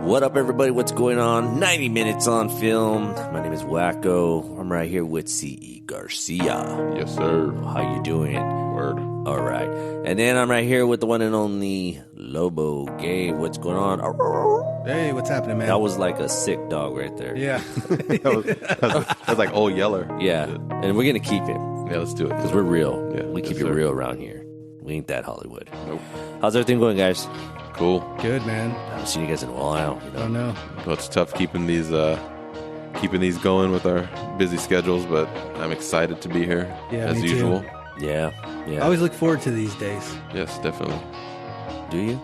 What up, everybody? What's going on? 90 minutes on film. My name is Wackoe. I'm right here with C.E. Garcia. Yes, sir. How you doing? Word. All right. And then I'm right here with the one and only Lobo. Gabe, what's going on? Hey, what's happening, man? That was like a sick dog right there. Yeah. that was like old Yeller. Yeah. And we're going to keep it. Yeah, let's do it. Because we're real. Yeah, we keep yes, it sir. real around here. We ain't that Hollywood. Nope. How's everything going, guys? Cool. Good, man. I haven't seen you guys in a while. You know? Oh, no. Well, it's tough keeping these going with our busy schedules, but I'm excited to be here Yeah, as me too. usual. Yeah. I always look forward to these days. Yes, definitely. Do you?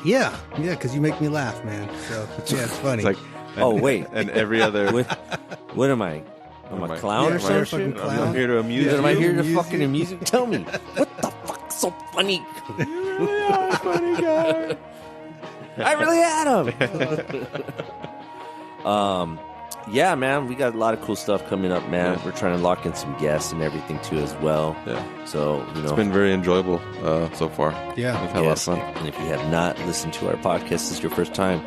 Yeah, because you make me laugh, man. So, yeah, it's funny. It's like, Oh, wait. and every other. What am I? I'm a clown Yeah, or am I a something? fucking clown? I'm here to amuse Am I you. here to amuse fucking you? amuse you? Tell me. What the fuck's so funny? You really are a funny guy. I really had him. Yeah, man, we got a lot of cool stuff coming up, man. Yeah. We're trying to lock in some guests and everything too as well. Yeah. So, you know, It's been very enjoyable so far. Yeah. We've had yes, a lot of fun. and if you have not listened to our podcast, this is your first time,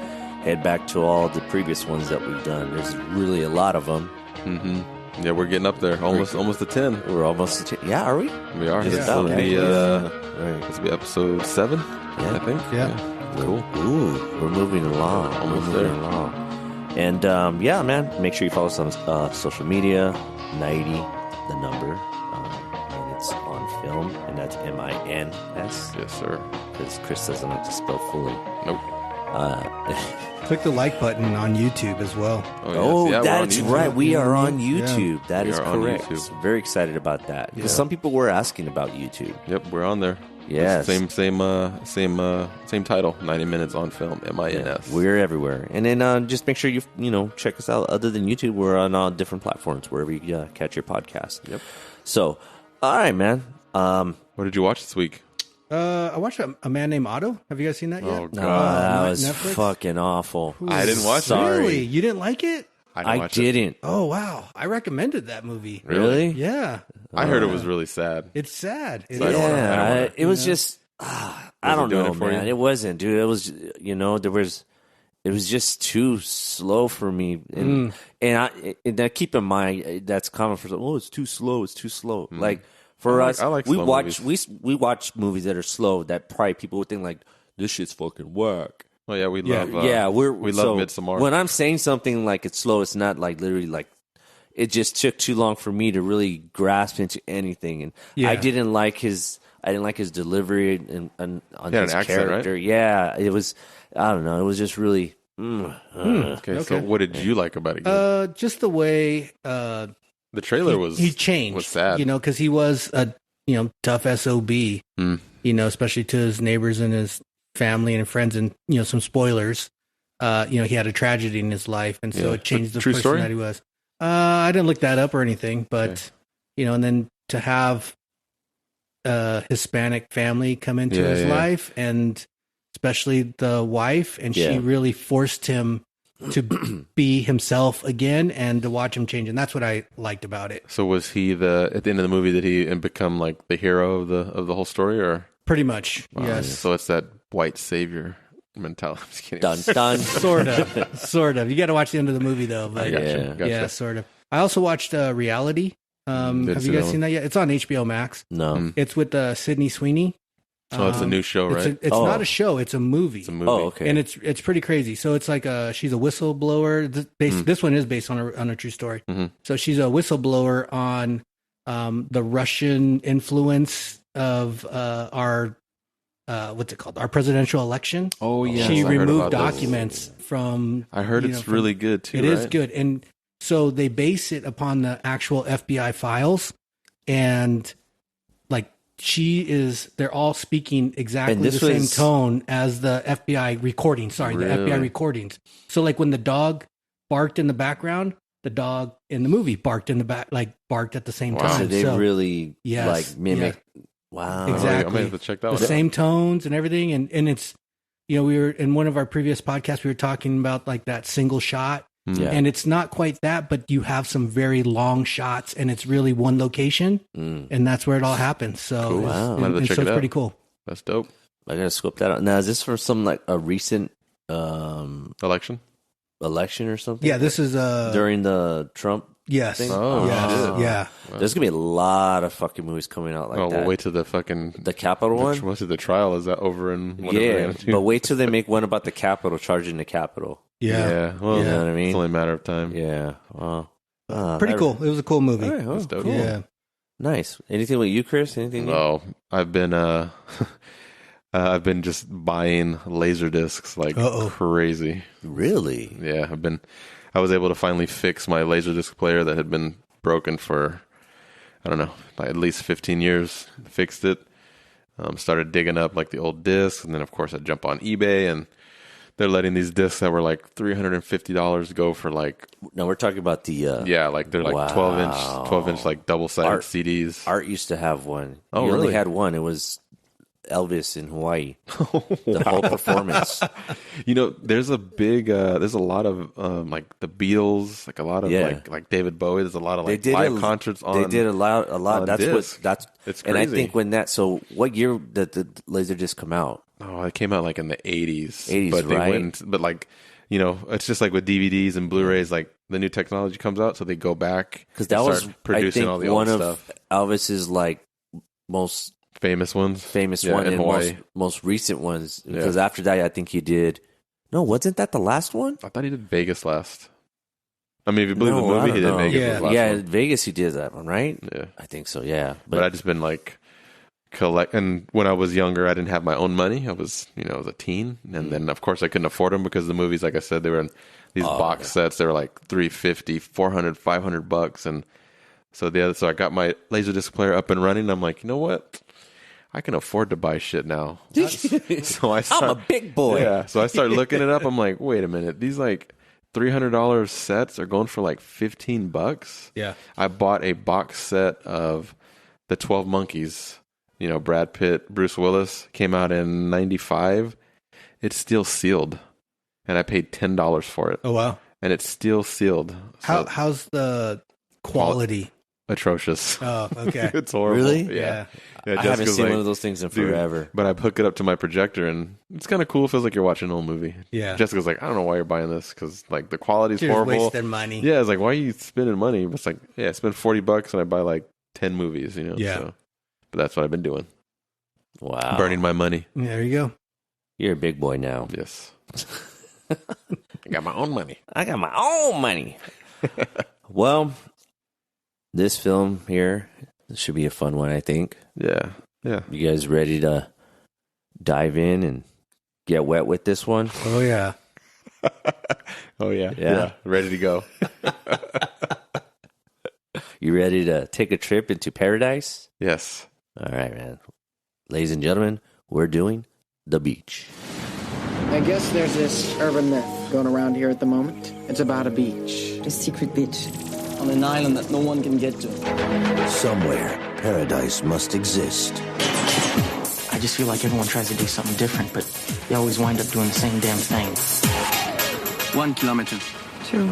head back to all the previous ones that we've done. There's really a lot of them. Mm-hmm. Yeah, we're getting up there. Almost to 10. We're almost yeah, are we? We are. Just This about, will yeah. be Right. this will be episode 7, Yeah. I think. Yeah. Cool. Ooh, we're moving along. Almost we're moving there. along. And yeah, man, make sure you follow us on social media. 90, the number, and it's on film, and that's MINS. Yes, sir. Because Chris doesn't like to spell fully. Nope. Click the like button on YouTube as well. Oh, yes. Yeah, we're on that's YouTube. right. We are on Yeah. YouTube. That We is are on correct. YouTube. Very excited about that because Yeah. some people were asking about YouTube. Yep, we're on there. Yes. Same title. 90 minutes on film. MINS. Yeah, we're everywhere. And then just make sure you check us out. Other than YouTube, we're on all different platforms wherever you catch your podcast. Yep. So, all right, man. What did you watch this week? I watched a Man Named Otto. Have you guys seen that yet? Oh, No, God. that was Netflix? fucking awful. I didn't watch it. Sorry. Really? You didn't like it? I didn't. Oh, wow. I recommended that movie. Really? Yeah. I heard it was really sad. It's sad. It So I is. don't wanna- Yeah, it was Yeah. just. I Was it don't doing know, it for man. you? It wasn't, dude. It was, it was just too slow for me. And now keep in mind that's common for it's too slow. It's too slow. Like for I us, like we slow watch movies. we watch movies that are slow that probably people would think like this shit's fucking whack. Oh yeah, we Yeah. love. we love Midsommar. When I'm saying something like it's slow, it's not like literally like it just took too long for me to really grasp into anything, and Yeah. I didn't like his delivery and on He had his an accent, right? character. Yeah, it was. I don't know. It was just really. Okay, so what did you like about it? Just the way The trailer he changed. was sad. Because he was a tough SOB. Mm. Especially to his neighbors and his family and friends, and some spoilers. He had a tragedy in his life, and so Yeah. it changed the True person story? that he was. I didn't look that up or anything, but and then to have Hispanic family come into Yeah, his yeah. life, and especially the wife, and Yeah. she really forced him to be himself again and to watch him change, and that's what I liked about it. So was he at the end of the movie? Did he become like the hero of the whole story, or Pretty much, Wow, yes. yeah. So it's that white savior mentality. I'm just kidding. Dun dun. Sort of. You got to watch the end of the movie though. I But gotcha. Yeah. Gotcha. yeah, sort of. I also watched Reality. Didn't Have see you that guys one. seen that yet? It's on HBO Max. No. Mm. It's with Sydney Sweeney. Oh, it's a new show, right? It's Oh. not a show. It's a movie. It's a movie. Oh, okay. And it's pretty crazy. So it's like she's a whistleblower. This one is based on a true story. Mhm. So she's a whistleblower on the Russian influence of our what's it called? Our presidential election. Oh yeah, She I heard removed about this. documents from. I heard it's from- really good too. It is right? good, and so they base it upon the actual FBI files, and like they're all speaking exactly And the this same was- tone as the FBI recording. Sorry, the FBI Really? recordings. So like when the dog barked in the background, the dog in the movie barked in the back, like barked at the same Wow. time. So they really Yes, like mimic. Wow. Exactly. I might have to check that the one. same tones and everything, and it's we were in one of our previous podcasts, we were talking about like that single shot. Yeah. And it's not quite that, but you have some very long shots, and it's really one location, and that's where it all happens. So, Cool. Wow. I'm gonna and check so it it's out. pretty cool. That's dope. I gotta scope that out. Now, is this for some like a recent election. or something. Yeah, this is during the Trump. Yes. thing? Oh, yes. shit. Yeah. There's gonna be a lot of fucking movies coming out like that. Well, wait till the Capitol one. What's the trial? Is that over in whatever? Yeah, but wait till they make one about the Capitol, charging the Capitol. Yeah. Well, You know what I mean? It's only a matter of time. Yeah. Well, Pretty cool. It was a cool movie. All right, That's dope. cool. Yeah. Nice. Anything with you, Chris? Anything? Oh, I've been I've been just buying laser discs like crazy. Really? Yeah, I was able to finally fix my Laserdisc player that had been broken for, I don't know, by at least 15 years. Fixed it. Started digging up like the old discs, and then of course I jump on eBay, and they're letting these discs that were like $350 go for like. No, we're talking about the. Like they're like 12 inch like double sided CDs. Art used to have one. Oh, he really? only had one. It was Elvis in Hawaii. The whole performance. There's a big, there's a lot of like the Beatles, like a lot of like David Bowie. There's a lot of like live concerts on. They did a lot. That's disc. It's crazy. And I think when that. So what year did the Laserdisc come out? Oh, it came out like in the 80s. 80s, but right? But like, it's just like with DVDs and Blu-rays. Like the new technology comes out, so they go back because that was producing all the old stuff. Elvis's like most. Famous ones, one, in and Hawaii. most recent ones. Because after that, I think he did. No, wasn't that the last one? I thought he did Vegas last. I mean, if you believe the I movie, don't he did know. Vegas. Last one. Vegas, he did that one, right? Yeah, I think so. Yeah, but I just been like collect. And when I was younger, I didn't have my own money. I was, I was a teen, and then of course I couldn't afford them because the movies, like I said, they were in these box sets. They were like $350, $400, $500, and so I got my Laserdisc player up and running. And I'm like, you know what? I can afford to buy shit now. So I'm a big boy. Yeah. So I started looking it up. I'm like, wait a minute. These like $300 sets are going for like $15. Yeah. I bought a box set of the 12 Monkeys. Brad Pitt, Bruce Willis, came out in 95. It's still sealed. And I paid $10 for it. Oh, wow. And it's still sealed. So How's the quality? Atrocious. Oh, okay. It's horrible. Really? Yeah. I haven't seen one of those things in forever. But I hook it up to my projector, and it's kind of cool. It feels like you're watching an old movie. Yeah. Jessica's like, I don't know why you're buying this, because like the quality's You're horrible. wasting money. Yeah, it's like, why are you spending money? But it's like, yeah, I spend $40 and I buy like 10 movies. Yeah. So, but that's what I've been doing. Wow. Burning my money. There you go. You're a big boy now. Yes. I got my own money. I got my own money. Well, this film here should be a fun one, I think. Yeah. Yeah. You guys ready to dive in and get wet with this one? Oh, yeah. Oh, yeah. Yeah. Ready to go. You ready to take a trip into paradise? Yes. All right, man. Ladies and gentlemen, we're doing the beach. I guess there's this urban myth going around here at the moment. It's about a beach. A secret beach. On an island that no one can get to. Somewhere, paradise must exist. I just feel like everyone tries to do something different, but they always wind up doing the same damn thing. 1 kilometer. 2.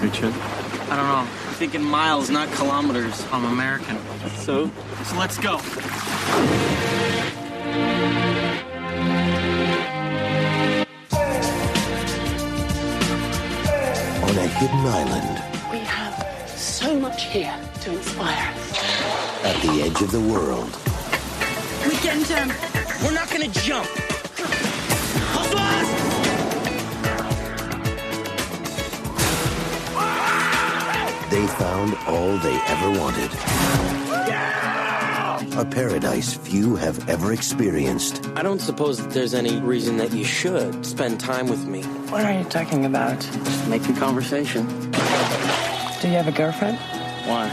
Richard? I don't know. I'm thinking miles, not kilometers. I'm American. So let's go. On a hidden island, We have so much here to inspire us. at the edge of the world, We can jump. We're not gonna jump. they found all they ever wanted. A paradise few have ever experienced. I don't suppose that there's any reason that you should spend time with me. What are you talking about? Just making conversation. Do you have a girlfriend? Why?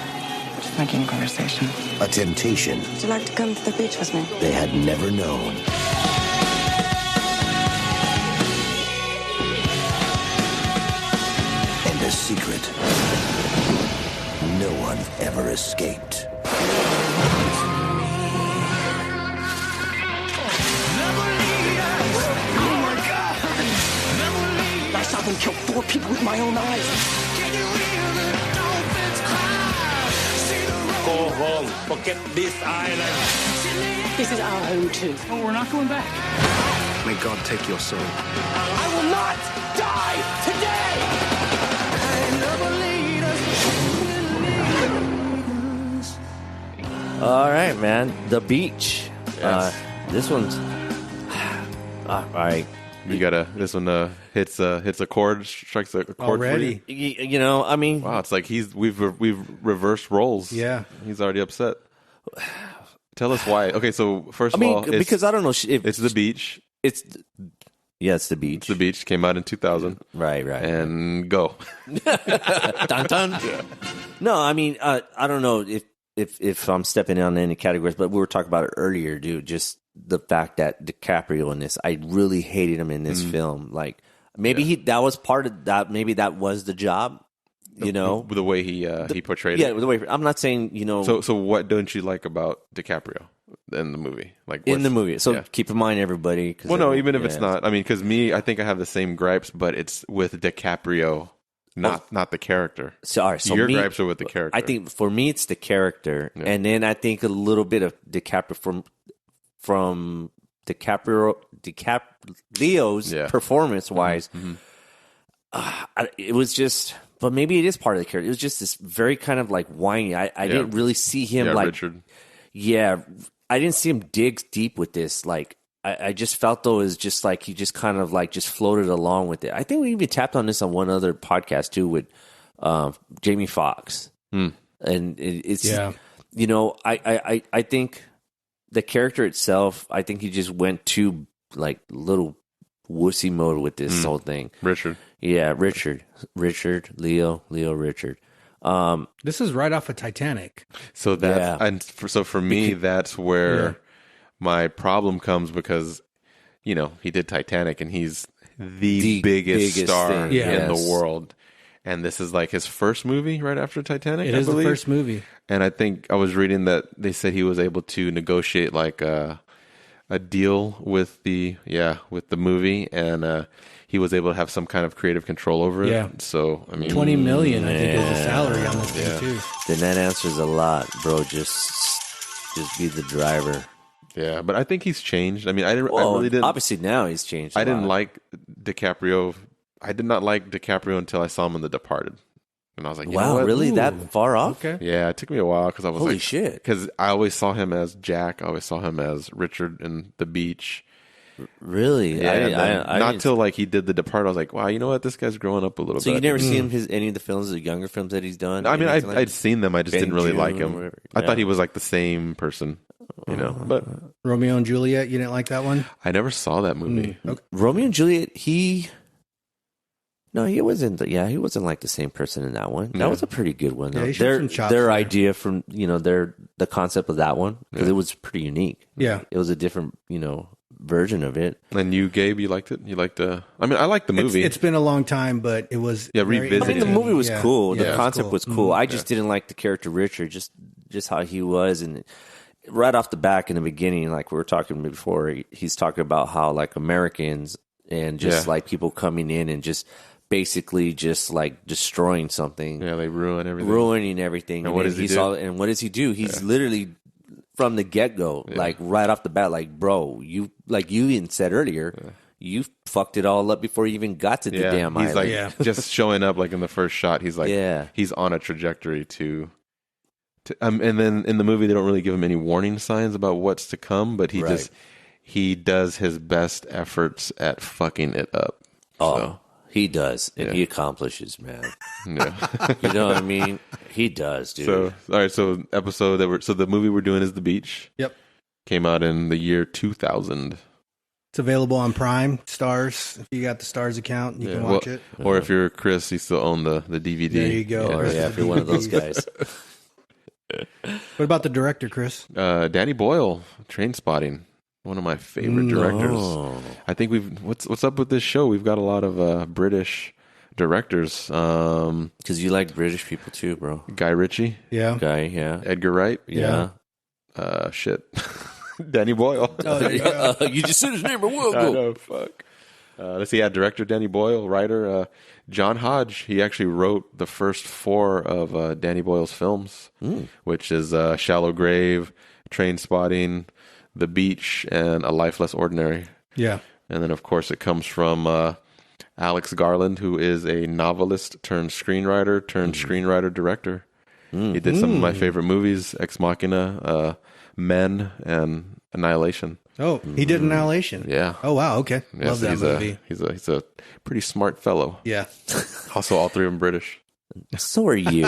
Just making conversation. A temptation Would you like to come to the beach with me? they had never known. And a secret no one ever escaped. I saw them kill 4 people with my own eyes. Go home. Forget this island. This is our home too. Oh, we're not going back. May God take your soul. I will not die right, man. The Beach. Yes. This one's all right. You gotta. This one hits a chord, strikes a chord Already. for you. You know, I mean, Wow, it's like we've reversed roles. Yeah. He's already upset. Tell us why. Okay, so first I mean, of all, because I don't know if it's The Beach. it's the Beach. It's The Beach came out in 2000. Right. And go. Dun, dun. No, I mean, I don't know if I'm stepping on any categories, but we were talking about it earlier, dude. Just the fact that DiCaprio in this, I really hated him in this film. Like maybe that was part of that. Maybe that was the job. You know, the way he portrayed it. Yeah, the way I'm not saying, you know. So what don't you like about DiCaprio in the movie? Like in the movie. So keep in mind, everybody. Well, no, even if it's not. I mean, because I think I have the same gripes, but it's with DiCaprio, not the character. Sorry, so your gripes are with the character. I think for me it's the character, and then I think a little bit of DiCaprio from DiCaprio's performance wise. It was just. But maybe it is part of the character. It was just this very kind of like whiny. I didn't really see him like Richard. Yeah, I didn't see him dig deep with this. Like I just felt though it was just like he just kind of like just floated along with it. I think we even tapped on this on one other podcast too with Jamie Foxx. And it's you know, I think the character itself, I think he just went too like little wussy mode with this whole thing. Richard. Yeah, Richard, Leo, Richard. This is right off of Titanic. So for me, that's where my problem comes because, you know, he did Titanic and he's the biggest star in the world. And this is like his first movie right after Titanic. It is the first movie. And I think I was reading that they said he was able to negotiate like a deal with the movie, and he was able to have some kind of creative control over it. Yeah. So I mean, $20 million, I think, is the salary on this thing too. Then that answers a lot, bro. Just be the driver. Yeah, but I think he's changed. I mean, I really didn't. Obviously, now he's changed. I didn't like DiCaprio. I did not like DiCaprio until I saw him in The Departed. And I was like, wow, really? That far off? Okay. Yeah, it took me a while because I was holy shit. Because I always saw him as Jack. I always saw him as Richard in The Beach. Really? Yeah, not till like he did The Departed. I was like, wow, you know what? This guy's growing up a little bit. So you never seen any of the films, the younger films that he's done? I mean, I'd seen them. I just didn't really like him. I thought he was like the same person, you know. But Romeo and Juliet, you didn't like that one? I never saw that movie. Okay. Romeo and Juliet, No, he wasn't. Yeah, he wasn't like the same person in that one. That was a pretty good one. Yeah, their idea from the concept of that one, because it was pretty unique. Yeah, it was a different version of it. And you, Gabe, you liked it? You liked I mean, I liked the movie. It's been a long time, but it was revisited. I mean, the movie was cool. The concept was cool. I just Yeah. didn't like the character Richard, just how he was, and right off the back in the beginning, like we were talking before, he's talking about how like Americans and just like people coming in and just basically just like destroying something. Yeah, they ruining everything. And what does he do? And what does he do? He's literally from the get-go, like right off the bat, like, bro, you even said earlier, you fucked it all up before you even got to the damn he's island. Like just showing up like in the first shot, he's like he's on a trajectory to and then in the movie they don't really give him any warning signs about what's to come, but he does his best efforts at fucking it up. Oh, he does, and he accomplishes, man. Yeah. You know what I mean? He does, dude. So, all right. So, the movie we're doing is The Beach. Yep. Came out in the year 2000. It's available on Prime Stars. If you got the Stars account, you can watch it. Or if you're Chris, you still own the DVD. There you go. Or if you're one of those guys. What about the director, Chris? Danny Boyle, Trainspotting. One of my favorite directors. I think what's up with this show? We've got a lot of British directors. Because you like British people too, bro. Guy Ritchie. Yeah. Edgar Wright. Yeah. Shit. Danny Boyle. Oh, there you go. You just said his name a while I ago. know, fuck. Let's see, director Danny Boyle, writer John Hodge. He actually wrote the first 4 of Danny Boyle's films, which is Shallow Grave, Trainspotting, The Beach, and A Life Less Ordinary. Yeah. And then, of course, it comes from Alex Garland, who is a novelist turned screenwriter director. He did some of my favorite movies, Ex Machina, Men and Annihilation. Oh, he did Annihilation. Yeah. Oh wow. Okay. Yeah, Love so that movie. He's a pretty smart fellow. Yeah. Also, all three of them British. So are you.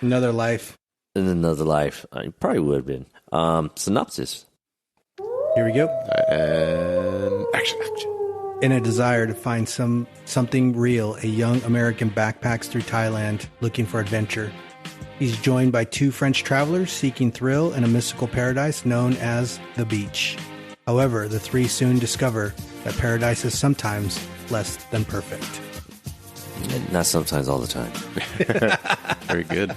Another Life. In another life. I probably would have been. Synopsis. Here we go. And action. In a desire to find something real, a young American backpacks through Thailand looking for adventure. He's joined by two French travelers seeking thrill in a mystical paradise known as the beach. However, the three soon discover that paradise is sometimes less than perfect. Not sometimes, all the time. Very good.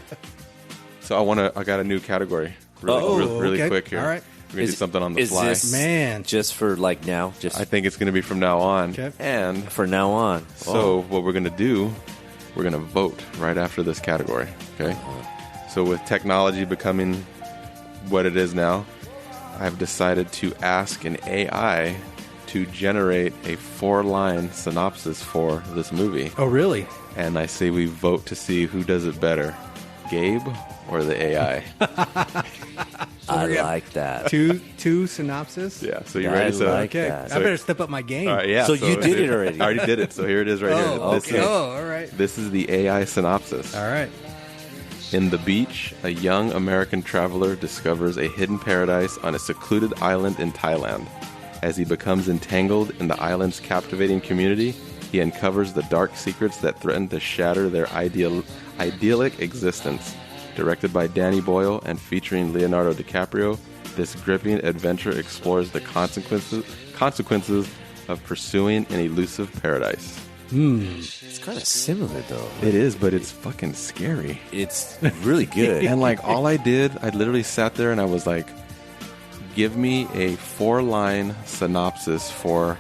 So I got a new category. Really okay. quick here. All right. We're going to do something on the fly. This Man. just for like now? I think it's going to be from now on. Okay. And For now on. so what we're going to do, we're going to vote right after this category. Okay. So with technology becoming what it is now, I've decided to ask an AI to generate a 4-line synopsis for this movie. Oh, really? And I say we vote to see who does it better, Gabe or the AI. I like that. Two synopsis? Yeah, so you I ready? So, like Okay. that. I better step up my game. all right, yeah. So you did it already. I already did it. So here it is right here. Oh, This okay. is- All right. This is the AI synopsis. All right. In the beach, a young American traveler discovers a hidden paradise on a secluded island in Thailand. As he becomes entangled in the island's captivating community, he uncovers the dark secrets that threaten to shatter their idyllic existence. Directed by Danny Boyle and featuring Leonardo DiCaprio, this gripping adventure explores the consequences of pursuing an elusive paradise. It's kind of similar, though. It is, but it's fucking scary. It's really good. And like all I literally sat there and I was like, give me a 4-line synopsis for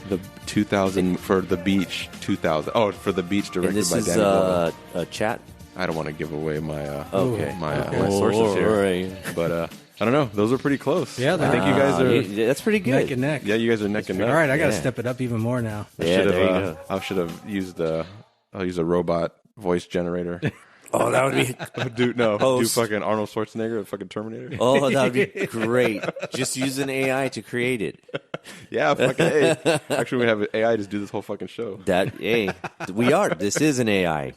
the 2000 for the beach 2000. Oh, for the beach directed And this by is Danny Boyle. a chat. I don't want to give away my Okay. my sources here, All right. but I don't know. Those are pretty close. Yeah, I think you guys are. Yeah, that's pretty good. Neck and neck. Yeah, you guys are neck and neck. All right, I got to Yeah. step it up even more now. Yeah, there you go. I should have used I'll use a robot voice generator. Oh, that would be. do Host. fucking Arnold Schwarzenegger, fucking Terminator. Oh, that would be great. Just use an AI to create it. Yeah, fucking A. Actually, we have AI just do this whole fucking show. We are. This is an AI.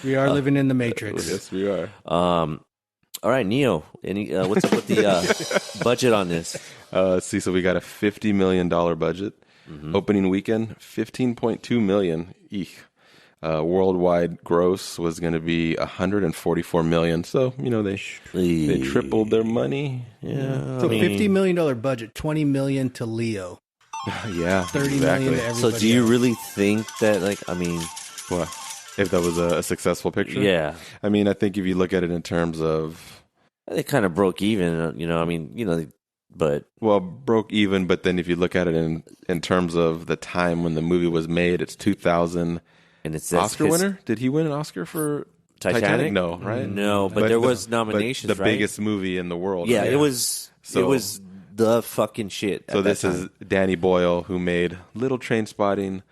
We are living in the Matrix. Yes, we are. All right, Neo. What's up with the budget on this? Let's see. So we got a $50 million budget. Opening weekend, $15.2 million. Eek. Worldwide gross was going to be $144 million. So they tripled their money. Yeah. So $50 million budget, $20 million to Leo, Yeah, $30 million to everybody. So do you else. really think that, What? If that was a successful picture? yeah, I mean, I think if you look at it in terms of, they kind of broke even, but well, broke even, but then if you look at it in terms of the time when the movie was made, it's 2000. and it's Oscar winner? Did he win an Oscar for Titanic? No, right? No, but there was nominations, but the right? biggest movie in the world. Yeah, right? it was. So- it was the fucking shit. So this is Danny Boyle, who made Little Trainspotting,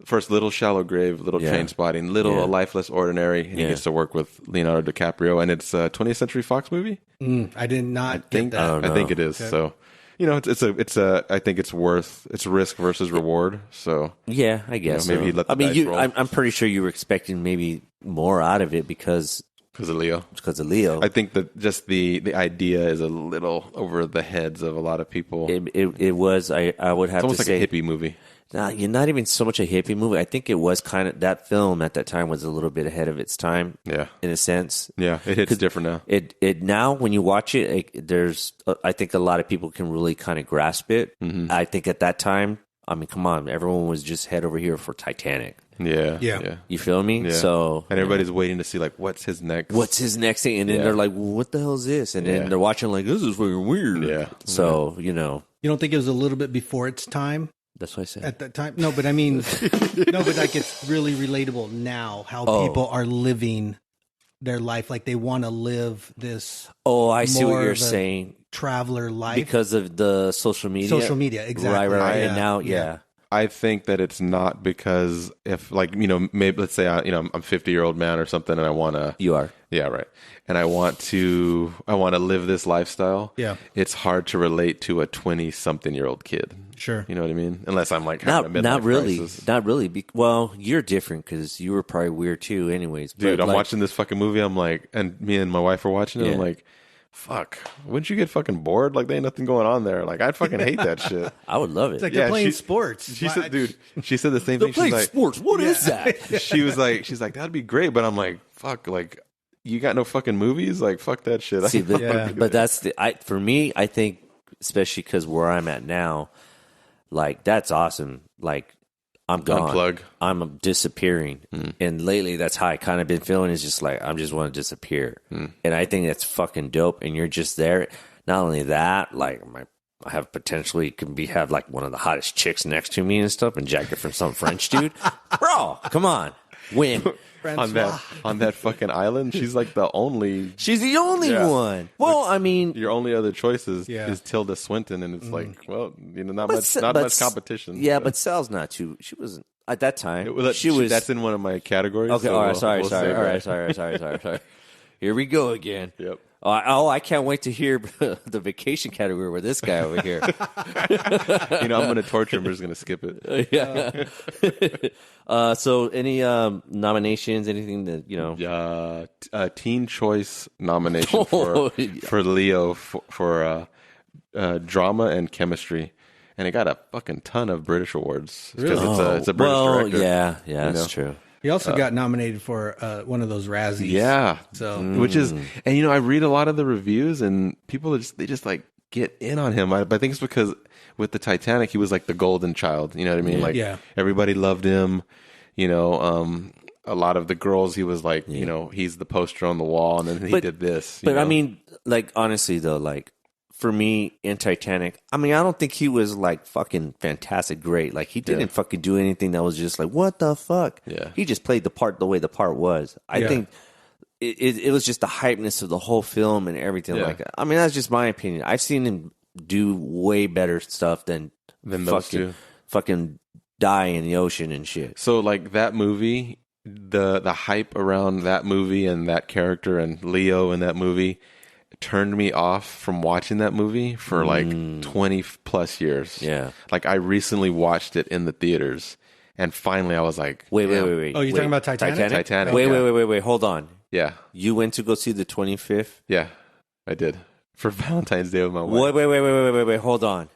first Little Shallow Grave, Little Yeah. Trainspotting, Little Yeah. A Lifeless Ordinary, and he Yeah. gets to work with Leonardo DiCaprio, and it's a 20th Century Fox movie. I did not get that. I think it is. Okay. So, it's a. I think it's risk versus reward. So Yeah, I guess. maybe he so. let the I mean, dice roll. I'm pretty sure you were expecting maybe more out of it because because of Leo, of Leo. I think that just the idea is a little over the heads of a lot of people. It was. I would have It's almost to like say a hippie movie. You're not even so much a hippie movie. I think it was kind of that film at that time was a little bit ahead of its time. Yeah. in a sense. Yeah, it hits different now. It now when you watch it, there's I think a lot of people can really kind of grasp it. Mm-hmm. I think at that time, I mean, come on, everyone was just head over here for Titanic. Yeah. You feel me? Yeah. So and everybody's waiting to see like what's his next. what's his next thing? And then Yeah. they're like, well, "What the hell is this?" And then Yeah. they're watching like, "This is fucking weird." Yeah. So You don't think it was a little bit before its time that's what I said. at that time? No, but I mean, no, but like it's really relatable now how people are living their life. Like they want to live this Oh, I see what more you're of a saying traveler life. because of the social media. Social media, exactly. Right. Yeah. And now, yeah. I think that it's not because if like, maybe let's say I'm 50-year-old man or something and I want to. You are. Yeah, right. And I want to live this lifestyle. Yeah. It's hard to relate to a 20-something-year-old kid. Sure. You know what I mean? Unless I'm like having a midlife not really. crisis. Not really. Well, you're different because you were probably weird too anyways. Dude, But, I'm watching this fucking movie. I'm like, and me and my wife are watching it. Yeah. I'm like, fuck, wouldn't you get fucking bored? Like, there ain't nothing going on there. Like, I'd fucking hate that shit. I would love it. It's like they're playing sports. She said, dude, she said the same They're thing. playing She's like, sports. What is that? she's like, that'd be great. But I'm like, fuck, like, you got no fucking movies? Like, fuck that shit. See, but that's for me, I think, especially because where I'm at now, like, that's awesome. Like, I'm gone. Unplug. I'm disappearing. And lately, that's how I kind of been feeling. Is just like, I just want to disappear. And I think that's fucking dope. And you're just there. Not only that, like, I have potentially have like one of the hottest chicks next to me and stuff and jack it from some French dude. Bro, come on. Win. on that fucking island, she's like the only. She's the only one. Well, I mean, your only other choice is Tilda Swinton, and it's like, well, not much competition. Yeah, but Sal's not too. She wasn't at that time. She was. That's in one of my categories. Okay, so all right, sorry. Sorry. All right. Here we go again. Yep. I can't wait to hear the vacation category with this guy over here. I'm going to torture him. We're just going to skip it. Yeah. So, any nominations? Anything that Teen Choice nomination for Leo for drama and chemistry, and it got a fucking ton of British awards because it's a British director. Yeah, that's true. He also got nominated for one of those Razzies. Yeah. So which is, and I read a lot of the reviews and people they just like get in on him. I think it's because with the Titanic, he was like the golden child. You know what I mean? Everybody loved him. A lot of the girls, he was like, he's the poster on the wall, and then he did this. But I mean, like, honestly though, like, for me in Titanic, I mean, I don't think he was like fucking fantastic great. Like, he didn't fucking do anything that was just like, what the fuck? Yeah. He just played the part the way the part was. I think it was just the hypeness of the whole film and everything like that. I mean, that's just my opinion. I've seen him do way better stuff than those two. Fucking die in the ocean and shit. So, like, that movie, the hype around that movie and that character and Leo in that movie turned me off from watching that movie for like 20 plus years. Yeah. Like, I recently watched it in the theaters and finally I was like, wait. Oh, you're talking about Titanic? Titanic. Wait. Hold on. Yeah. You went to go see the 25th? Yeah, I did. For Valentine's Day with my wife. Wait. Hold on.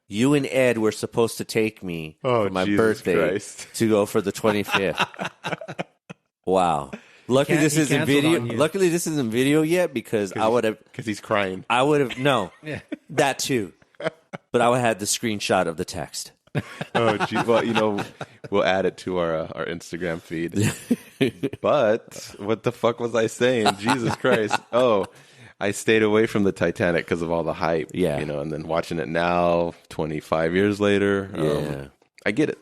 You and Ed were supposed to take me for my birthday to go for the 25th. Wow. Luckily this isn't video. Luckily this isn't video yet because I would have. Because he's crying. I would have that too. But I would have had the screenshot of the text. Oh, gee. Well, we'll add it to our Instagram feed. But what the fuck was I saying? Jesus Christ! Oh, I stayed away from the Titanic because of all the hype. Yeah, and then watching it now, 25 years later. I get it.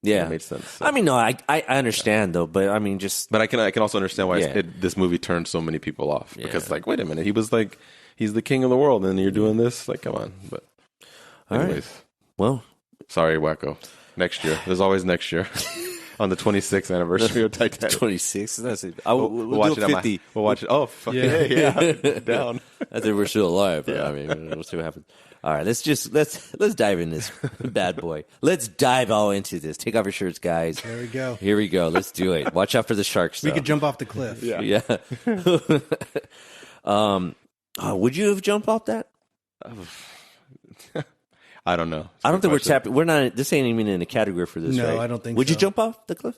Yeah, it made sense. So. I mean, no, I understand though, but I mean, but I can also understand why this movie turned so many people off because, like, wait a minute, he was like, he's the king of the world, and you're doing this, like, come on. But anyways, right. Well, sorry, Wackoe. Next year, there's always next year. On the 26th anniversary of Titanic. 26th. That's it. We'll watch it 50. We'll watch it. Oh, fuck yeah. Down. I think we're still alive. Yeah. I mean, we'll see what happens. All right, let's dive in this bad boy. Let's dive all into this. Take off your shirts, guys. There we go. Here we go. Let's do it. Watch out for the sharks. We could jump off the cliff. Yeah. Would you have jumped off that? I don't know. I don't think we're tapping. We're not. This ain't even in a category for this. No, right? I don't think. Would you jump off the cliff?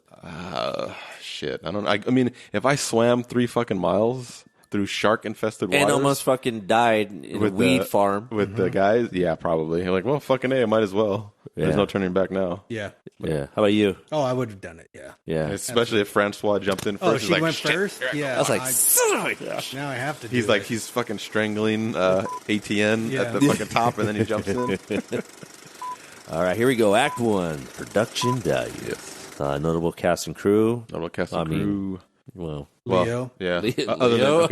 Shit. I don't know. I mean, if I swam 3 fucking miles through shark-infested waters and almost fucking died in a weed farm with the guys, yeah, probably. You're like, well, fucking A, I might as well. Yeah. There's no turning back now. Yeah. Yeah. How about you? Oh, I would have done it. Yeah. Yeah. Especially if Francois jumped in first. Oh, she went first? Yeah. I was like, now I have to do He's like, he's fucking strangling ATN at the fucking top, and then he jumps in. All right, here we go. Act 1, production value. Yes. Notable cast and crew. Crew. Well, Leo. Yeah. Leo.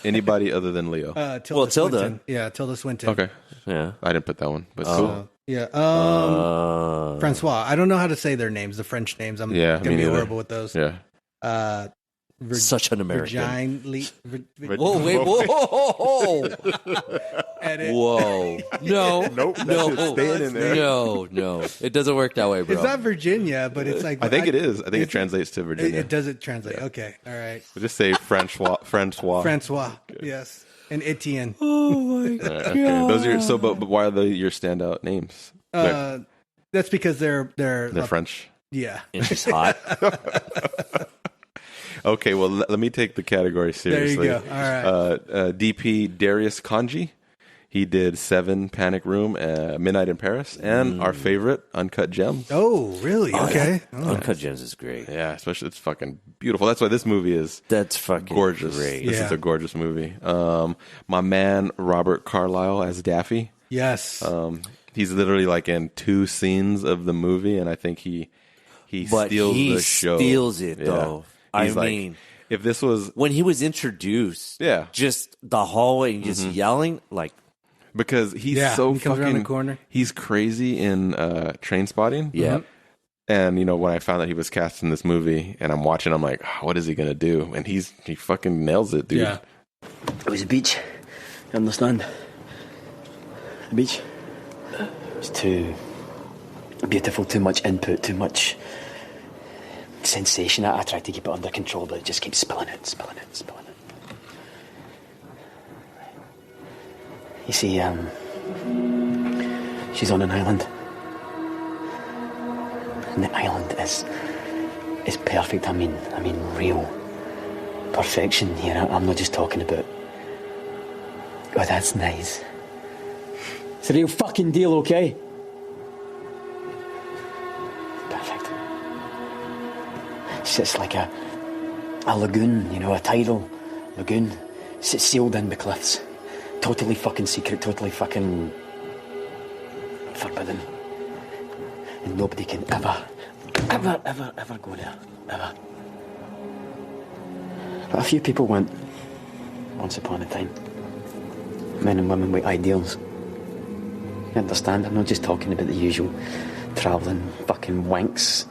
Anybody other than Leo. Tilda. Tilda. Swinton. Yeah, Tilda Swinton. Okay. Yeah. I didn't put that one, but cool. Yeah. Francois. I don't know how to say their names, the French names. I'm Yeah, gonna me be neither. horrible with those. Yeah. Such an American. Whoa, wait, whoa. Edit. Whoa. No. Nope. No. Staying in there. No. It doesn't work that way, bro. It's not Virginia, but it's like I think it is. I think it translates to Virginia. It doesn't translate. Okay. All right. We'll just say Francois. Francois. Yes. And Etienne. Oh my god. Okay. Those are but why are they your standout names? That's because they're French. Yeah. And she's hot. Okay, well, let me take the category seriously. There you go. All right. DP Darius Kanji. He did 7, Panic Room, Midnight in Paris, and our favorite, Uncut Gems. Oh, really? Okay. Uncut Gems is great. Yeah, especially it's fucking beautiful. That's why this movie is That's fucking gorgeous. great. This is a gorgeous movie. My man, Robert Carlyle as Daffy. Yes. He's literally like in 2 scenes of the movie, and I think he But steals he the show. steals it, Yeah. though. He's I like, mean, if this was when he was introduced, just the hallway and just yelling, like, because he's Yeah, so he comes fucking around the corner. He's crazy in Train Spotting. yeah. And you know, when I found that he was cast in this movie, and I'm watching, I'm like, oh, what is he gonna do? And he fucking nails it, dude. Yeah. It was a beach. You understand? A beach. It was too beautiful, too much input, too much sensation. I tried to keep it under control, but it just keeps spilling it. You see, she's on an island. And the island is perfect. I mean real perfection here. I'm not just talking about, oh, that's nice. It's a real fucking deal, okay? Perfect. It's like a lagoon, you know, a tidal lagoon. It's sealed in with cliffs. Totally fucking secret, totally fucking forbidden. And nobody can ever go there. Ever. But a few people went once upon a time. Men and women with ideals. You understand? I'm not just talking about the usual travelling fucking wanks.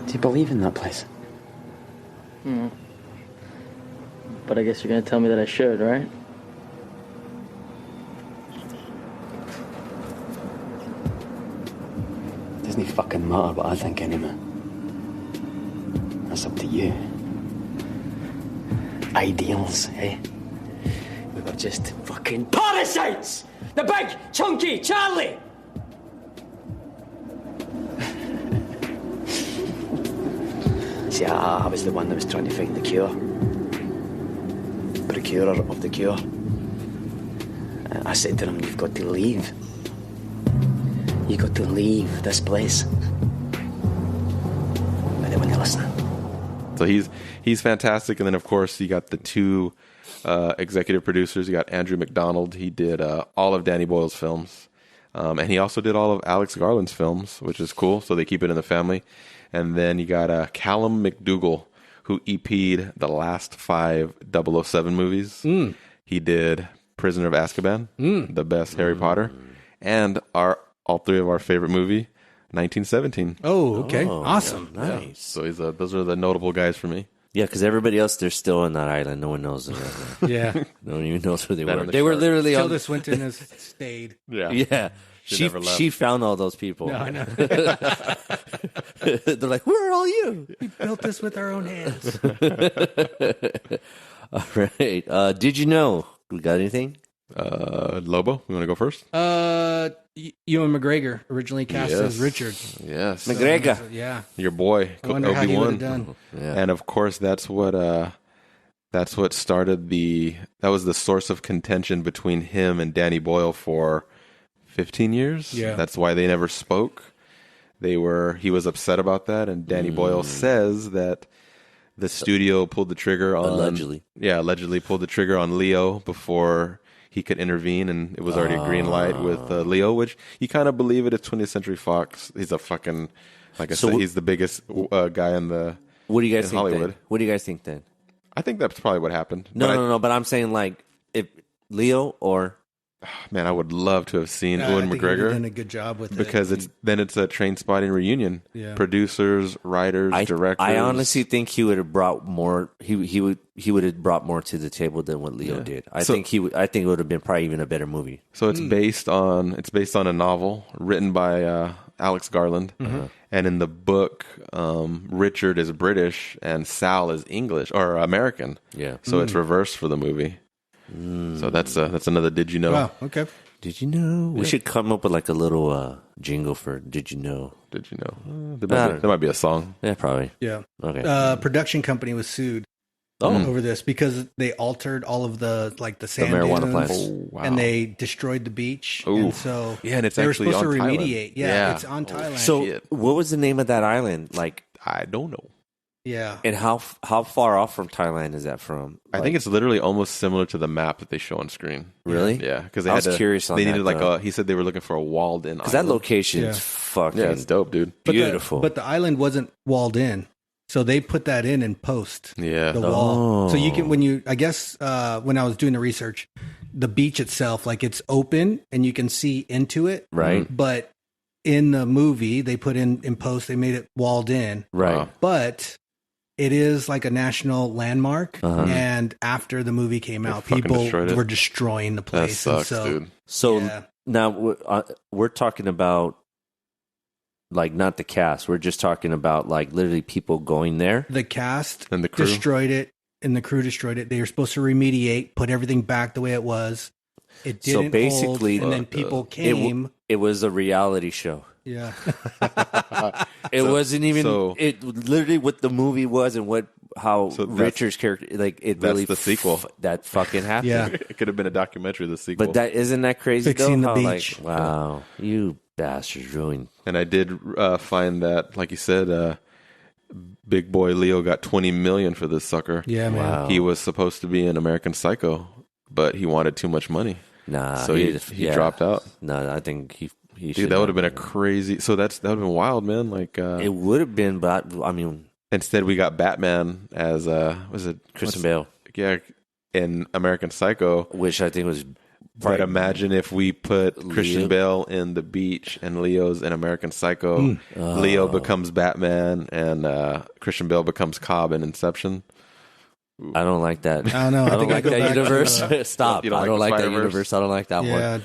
Do you believe in that place? But I guess you're gonna tell me that I should, right? Doesn't fucking matter what I think anymore. That's up to you. Ideals, eh? We were just fucking parasites! The big, chunky Charlie! See, I was the one that was trying to find the cure. Procurer of the cure. I said to him, you've got to leave. You got to leave this place. But they wouldn't listen. So he's fantastic, and then of course you got the 2 executive producers. You got Andrew McDonald. He did all of Danny Boyle's films, and he also did all of Alex Garland's films, which is cool. So they keep it in the family. And then you got Callum McDougall, who EP'd the last 5 007 movies. He did Prisoner of Azkaban, the best Harry Potter, and all 3 of our favorite movie, 1917. Oh, okay. Awesome. Nice. Yeah. So those are the notable guys for me. Yeah, because everybody else, they're still on that island. No one knows them. Yeah. No one even knows who they That were. and the They were shark. literally on. Tilda Swinton has stayed. Yeah. She never left. She found all those people. No, I know. They're like, where are all you? We built this with our own hands. All right. Did you know? We got anything? Lobo, you want to go first? Ewan McGregor, originally cast as Richard. Yes. McGregor. Yeah. Your boy, I wonder how he would have Obi-Wan. done. Yeah. And of course, that's what started that was the source of contention between him and Danny Boyle for 15 years. Yeah. That's why they never spoke. He was upset about that, and Danny Boyle says that the studio pulled the trigger on allegedly pulled the trigger on Leo before he could intervene, and it was already a green light with Leo, which you kind of believe it. It's 20th Century Fox. He's a fucking, like I said, he's the biggest guy in the. What do you guys think? Hollywood. Then? What do you guys think then? I think that's probably what happened. No. But I'm saying like if Leo or Man, I would love to have seen I Ewan think he would've McGregor done a good job with because it. it's a train spotting reunion. Yeah. Producers, writers, directors. I honestly think he would have brought more. He would have brought more to the table than what Leo did. I think it would have been probably even a better movie. So it's based on a novel written by Alex Garland, and in the book, Richard is British and Sal is English or American. Yeah. So it's reversed for the movie. So that's another Did You Know? Wow. Okay. Did you know? We should come up with like a little jingle for Did You Know? Did you know? There might be a song. Yeah, probably. Yeah. Okay. Production company was sued over this because they altered all of the sand marijuana dunes, plants. Oh, wow. and they destroyed the beach. Ooh. And so And it's they were actually supposed to on remediate. Thailand. Yeah, it's on Thailand. So, shit. what was the name of that island? Like, I don't know. yeah. and how far off from Thailand is that from? I think it's literally almost similar to the map that they show on screen. Really? Yeah, because I was curious on they that, needed though. he said they were looking for a walled-in Because that island. location Yeah. is fucking Yeah, it's dope, dude. beautiful. But the island wasn't walled in. So they put that in post. Yeah. The wall. Oh. So you can, when I was doing the research, the beach itself, like it's open and you can see into it. Right. But in the movie, they put in post, they made it walled in. right. Wow. But it is like a national landmark. Uh-huh. And after the movie came out, fucking people destroyed it. were destroying the That place. sucks, and so, dude. So Yeah. now we're talking about like not the cast. We're just talking about like literally people going there. The cast And the crew. destroyed it, and the crew destroyed it. They were supposed to remediate, put everything back the way it was. It So didn't basically, hold, and then people It, came. it was a reality show. Yeah. It wasn't even. so- it literally what the movie was and how So that's- Richard's character like it that's really the sequel. that fucking happened. Yeah. It could have been a documentary, the sequel. But that isn't that crazy Fixing though? the How, beach. Like, wow, you bastards ruined. And I did find that, like you said, Big Boy Leo got $20 million for this sucker. Yeah, man. Wow. He was supposed to be an American Psycho, but he wanted too much money, Nah, so he dropped out. No, I think he Dude, should that would have not. been a crazy. So that would have been wild, man. Like It would have been, but I mean, instead we got Batman as was it Christian Bale, Yeah, in American Psycho. which I think was. But imagine if we put Christian Leo. Bale in The Beach and Leo's in American Psycho. Leo becomes Batman and Christian Bale becomes Cobb in Inception. I don't like that. I don't know. I I don't think I like go that back to, universe. Stop. You don't I like don't the like that Spider-Verse? universe. I don't like that one. Yeah.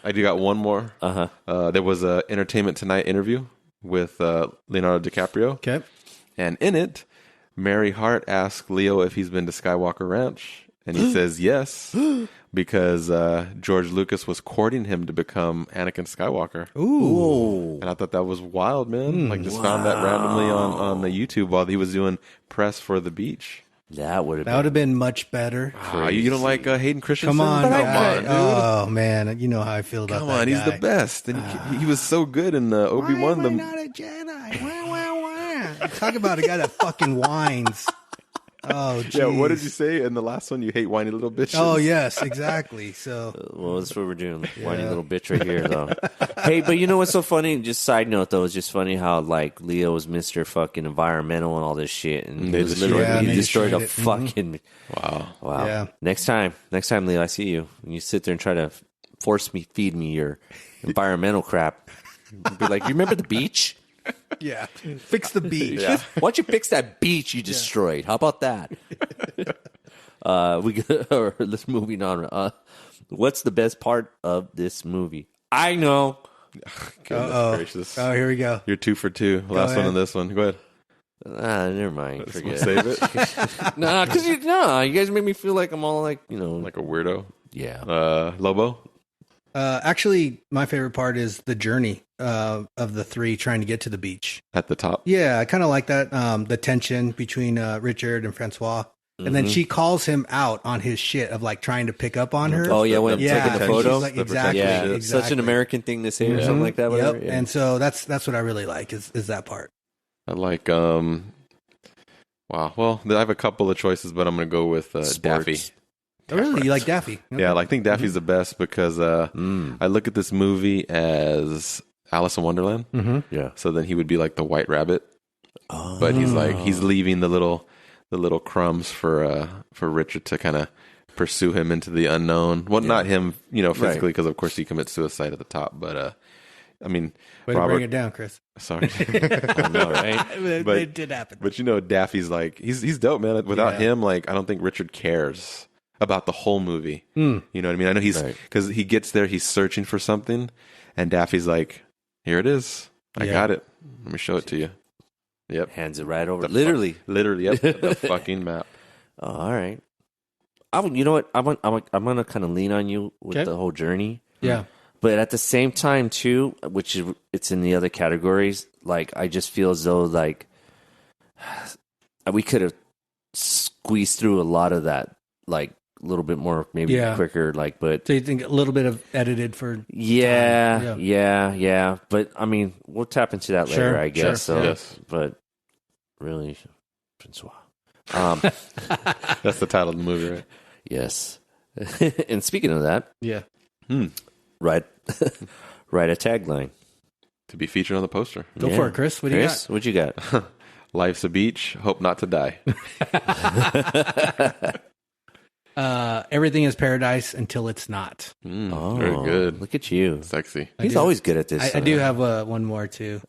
I do got one more. Uh-huh. There was a Entertainment Tonight interview with Leonardo DiCaprio. Okay. And in it, Mary Hart asked Leo if he's been to Skywalker Ranch. And he says yes, because George Lucas was courting him to become Anakin Skywalker. Ooh. And I thought that was wild, man. Like, just found that randomly on the YouTube while he was doing press for The Beach. That would have That would have been much better. You don't like Hayden Christensen? Come on, dude. Oh man, you know how I feel about Come that on, he's guy. the best. And he was so good in Obi-Wan. Why am I not a Jedi? Wah, wah, wah. Talk about a guy that fucking whines. Oh, geez. Yeah, what did you say in the last one? You hate whiny little bitches. Oh, yes, exactly. So, Well, that's what we're doing. Whiny little bitch right here, though. Hey, but you know what's so funny? Just side note, though, it's just funny how like Leo was Mr. fucking environmental and all this shit, and They he was destroyed literally it. he Yeah, they destroyed a destroyed it. fucking. Wow. Yeah. Next time, Leo, I see you, and you sit there and try to feed me your environmental crap. Be like, you remember the beach? yeah, fix the beach. Why don't you fix that beach you destroyed? How about that? Let's moving on. What's the best part of this movie? I know. Goodness gracious. Oh, here we go. You're 2 for 2. Last one ahead. on this one. Go ahead. Never mind. Forget. Save it. Nah, because you guys make me feel like I'm all like Like a weirdo. yeah. Lobo? Actually, my favorite part is the journey of the three trying to get to the beach. At the top. Yeah, I kind of like that. The tension between Richard and Francois. And then she calls him out on his shit of like trying to pick up on her. Oh yeah, when yeah, taking the she's photo. like, exactly. Yeah, exactly. it's such an American thing to say or something like that. Whatever. Yep. Yeah. And so that's what I really like is that part. I like, wow. Well, I have a couple of choices, but I'm going to go with Daffy. Oh, really? You like Daffy? Okay. Yeah, I think Daffy's the best because I look at this movie as Alice in Wonderland. Yeah. So then he would be like the White Rabbit. But he's leaving the little crumbs for Richard to kind of pursue him into the unknown. Well, not him, physically, because of course he commits suicide at the top. But I mean, way to bring it down, Chris. Sorry, I know, right? It did happen. But Daffy's like he's dope, man. Without him, like I don't think Richard cares about the whole movie. You know what I mean? I know he's because he gets there, he's searching for something, and Daffy's like, "Here it is. I got it. Let me show it to you." Yep, hands it right over. Literally, yep, the fucking map. Oh, all right. You know what? I'm gonna kind of lean on you with the whole journey. Yeah. But at the same time, too, which is it's in the other categories. Like I just feel as though like we could have squeezed through a lot of that, like a little bit more, maybe quicker. Like, but so you think a little bit of edited for? Yeah. But I mean, we'll tap into that later, I guess. Sure. So, yes. But really, Francois. That's the title of the movie, right? Yes. And speaking of that, write a tagline to be featured on the poster. Go for it, Chris. What do you got? What you got? Life's a beach. Hope not to die. Everything is paradise until it's not. Very good. Look at you. Sexy. He's always good at this. I do have one more too.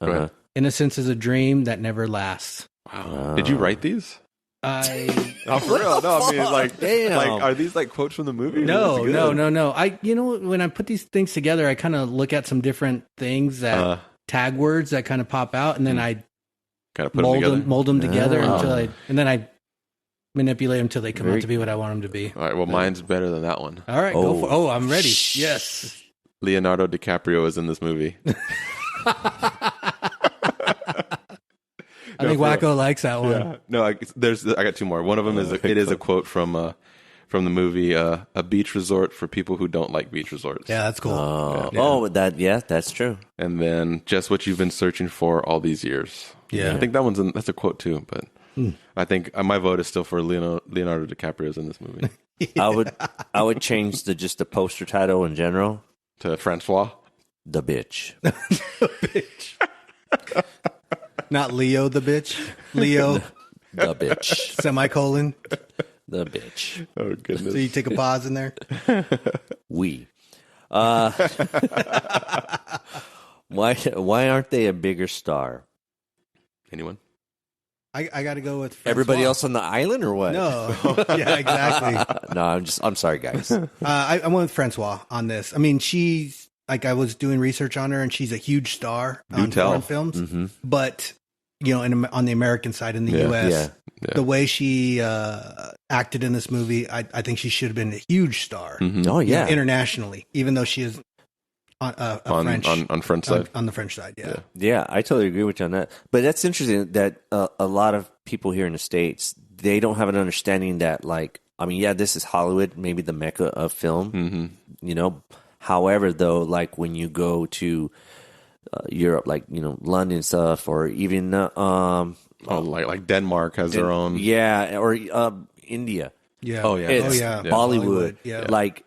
Innocence is a dream that never lasts. Wow. Did you write these? For real? No, I mean, like, damn. Like, are these like quotes from the movie? No. When I put these things together, I kind of look at some different things that tag words that kind of pop out, and then I kind of mold them together until I manipulate them until they come out to be what I want them to be. All right. Well, mine's better than that one. All right, go for. Oh, I'm ready. Yes. Leonardo DiCaprio is in this movie. I think Wackoe likes that one. Yeah. No, I got two more. One of them is a quote from the movie "A Beach Resort for People Who Don't Like Beach Resorts." Yeah, that's cool. That's true. And then just what you've been searching for all these years. Yeah, I think that's a quote too. But I think my vote is still for Leonardo DiCaprio's in this movie. I would change the poster title in general to Francois, the bitch. The bitch. Not Leo the bitch. Leo the bitch. Semicolon. The bitch. Oh goodness. So you take a pause in there? Why aren't they a bigger star? Anyone? I got to go with Francois. Everybody else on the island or what? No. Yeah, exactly. No, I'm sorry, guys. I went with Francois on this. I mean, she's like, I was doing research on her, and she's a huge star on foreign films. Mm-hmm. But on the American side in the U.S., the way she acted in this movie, I think she should have been a huge star. Mm-hmm. Oh yeah, internationally, even though she is on French side. On the French side, yeah. I totally agree with you on that. But that's interesting that a lot of people here in the States, they don't have an understanding that, like, I mean, this is Hollywood, maybe the mecca of film. Mm-hmm. However, though, like when you go to Europe, like London stuff, or even like Denmark has their own, or India, Bollywood, like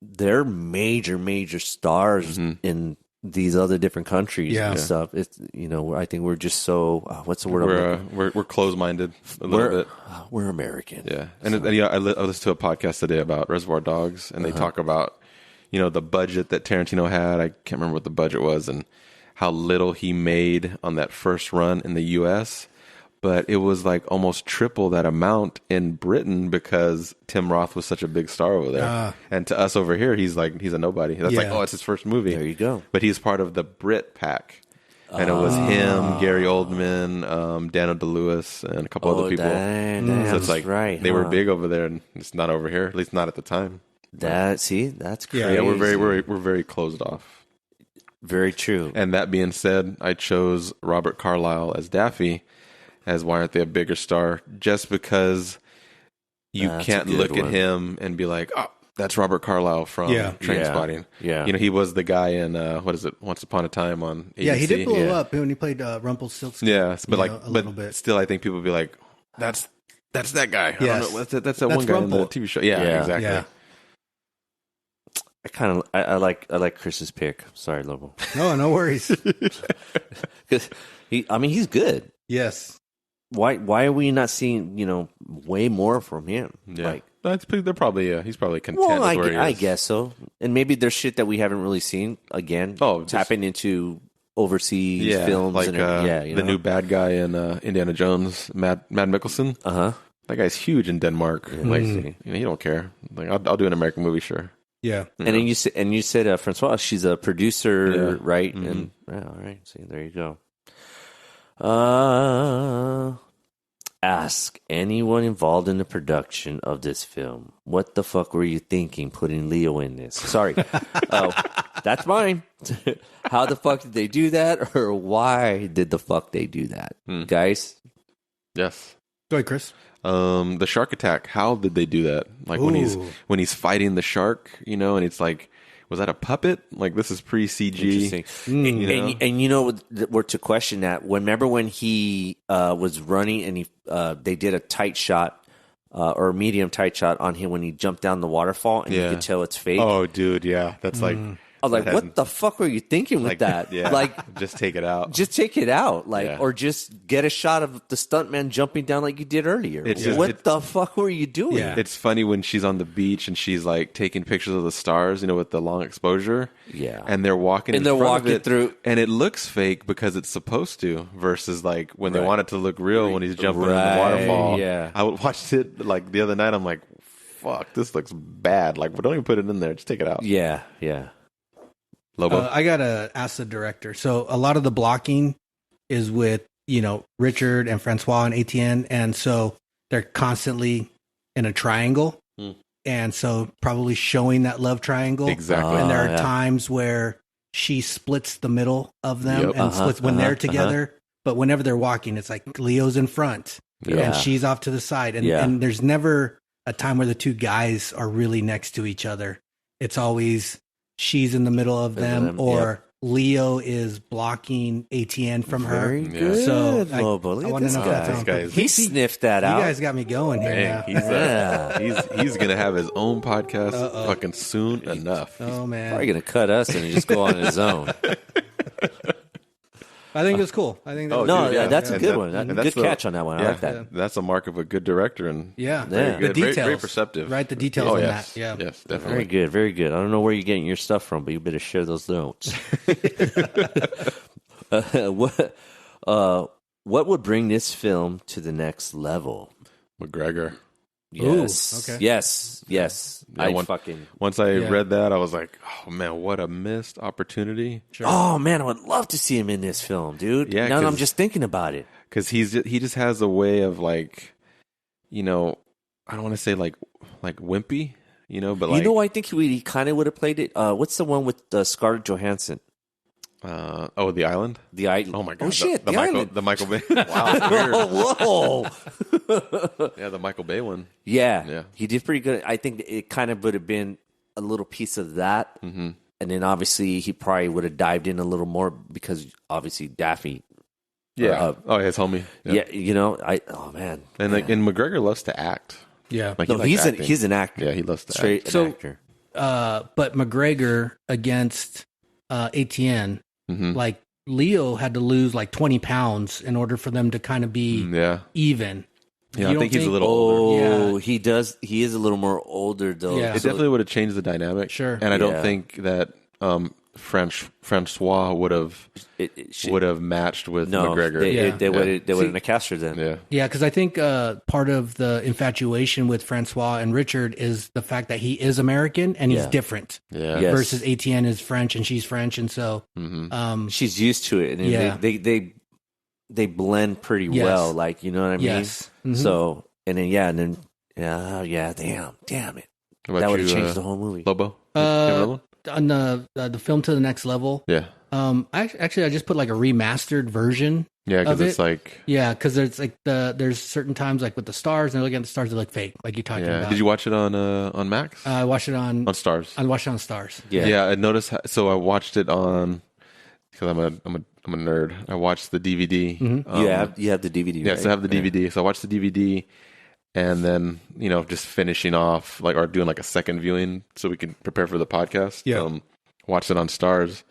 they're major stars in these other different countries and stuff. It's I think we're just so what's the word? We're close-minded a little bit. We're American, And I listened to a podcast today about Reservoir Dogs, and they talk about the budget that Tarantino had. I can't remember what the budget was and how little he made on that first run in the U.S., but it was like almost triple that amount in Britain because Tim Roth was such a big star over there. And to us over here, he's a nobody. That's it's his first movie. There you go. But he's part of the Brit pack. And it was him, Gary Oldman, Daniel Day-Lewis, and a couple other people. So it's like they were big over there, and it's not over here, at least not at the time. That's crazy. Yeah, we're very closed off. Very true. And that being said, I chose Robert Carlyle as Daffy, as why aren't they a bigger star? Just because you can't look at him and be like, oh, that's Robert Carlyle from Trainspotting. Yeah. He was the guy in Once Upon a Time on ABC. Yeah, he did blow up when he played Rumpelstiltskin. Yeah, but a little bit. Still, I think people would be like, that's that guy. Yes. I don't know, that's that one guy Rumple. in the TV show. Yeah, exactly. Yeah. I like Chris's pick. Sorry, Lobo. No worries. Because he's good. Yes. why are we not seeing way more from him? Yeah, they're probably he's probably content. Well, with where he is. I guess so. And maybe there's shit that we haven't really seen again. Tapping into overseas films, like and the new bad guy in Indiana Jones, Matt Mikkelsen. That guy's huge in Denmark. Like, he don't care. Like, I'll do an American movie, sure. Yeah. And then you said Francois, she's a producer, right? And all right, see, there you go. Ask anyone involved in the production of this film, what the fuck were you thinking putting Leo in this? Sorry. That's mine. How the fuck did they do that? Or why did the fuck they do that? Guys? Yes. Go ahead, Chris. The shark attack. How did they do that? Like when he's fighting the shark, and it's like, was that a puppet? Like, this is pre-CG. And we're to question that. Remember when he was running and they did a tight shot or medium tight shot on him when he jumped down the waterfall and you could tell it's fake? Oh, dude, yeah. That's like... I was like, what the fuck were you thinking with that? Yeah. Like, just take it out. Just take it out. Like, or just get a shot of the stuntman jumping down like you did earlier. What the fuck were you doing? Yeah. It's funny when she's on the beach and she's like taking pictures of the stars, with the long exposure. Yeah. And they're walking and they're walking through. And it looks fake because it's supposed to, versus like when they want it to look real when he's jumping in the waterfall. Yeah. I watched it like the other night. I'm like, fuck, this looks bad. Like, don't even put it in there. Just take it out. Yeah. Yeah. Lobo? I gotta ask the director. So a lot of the blocking is with Richard and Francois and Etienne, and so they're constantly in a triangle, and so probably showing that love triangle. Exactly. And there are times where she splits the middle of them and splits when they're together, but whenever they're walking, it's like Leo's in front and she's off to the side, and there's never a time where the two guys are really next to each other. It's always she's in the middle of them, or Leo is blocking Etienne from her. Very good. So Lobo. I want to know this guy. He sniffed that out. You guys got me going here. He's gonna have his own podcast fucking soon enough. Oh man, probably gonna cut us and just go on his own. I think it was cool. I think that's a good one. Good catch on that one. I like that. That's a mark of a good director, and very good. The details, very perceptive. Right, the details on that. Yeah, yes, definitely. Very good, very good. I don't know where you're getting your stuff from, but you better share those notes. What would bring this film to the next level? McGregor. Yes. Ooh, okay. Yes. Yeah, once I read that, I was like, oh man, what a missed opportunity. Sure. Oh man, I would love to see him in this film, dude. Yeah, now I'm just thinking about it. Because he just has a way of like, I don't want to say like wimpy, but like, I think he kind of would have played it. What's the one with Scarlett Johansson? The Island. The Island. Oh my god. Oh shit. The Island. The Michael Bay. Wow. Whoa. Yeah, the Michael Bay one. Yeah. He did pretty good. I think it kind of would have been a little piece of that, and then obviously he probably would have dived in a little more because obviously Daffy. Yeah. His homie. Yeah. Oh man. And McGregor loves to act. Yeah. Like, he's an actor. Yeah, he loves to act. An actor. But McGregor against Etienne, like Leo had to lose like 20 pounds in order for them to kind of be even. Yeah, I think he's a little older. Oh, he does. He is a little more older though. Yeah. It definitely would have changed the dynamic. Sure. And I don't think that Francois would have matched with McGregor. They wouldn't have cast her then. Yeah, because I think part of the infatuation with Francois and Richard is the fact that he is American and he's different. Yeah. Yes. Versus Etienne is French and she's French, and so she's used to it. And they blend pretty well. Like, you know what I mean? Yes. Mm-hmm. So damn it. That would have changed the whole movie. Lobo. On the film To the Next Level. Yeah. I just put like a remastered version. Yeah, because it's like because there's like there's certain times like with the stars and looking at the stars, they look fake, like you're talking about. Did you watch it on Max? I watched it on Stars. I watched it on Stars. Yeah. I noticed. So I watched it on because I'm a nerd. I watched the DVD. Mm-hmm. You have the DVD. Yes, right? I have the DVD. So I watched the DVD. And then, just finishing off, or doing like a second viewing so we can prepare for the podcast. Yeah. Watched it on Stars,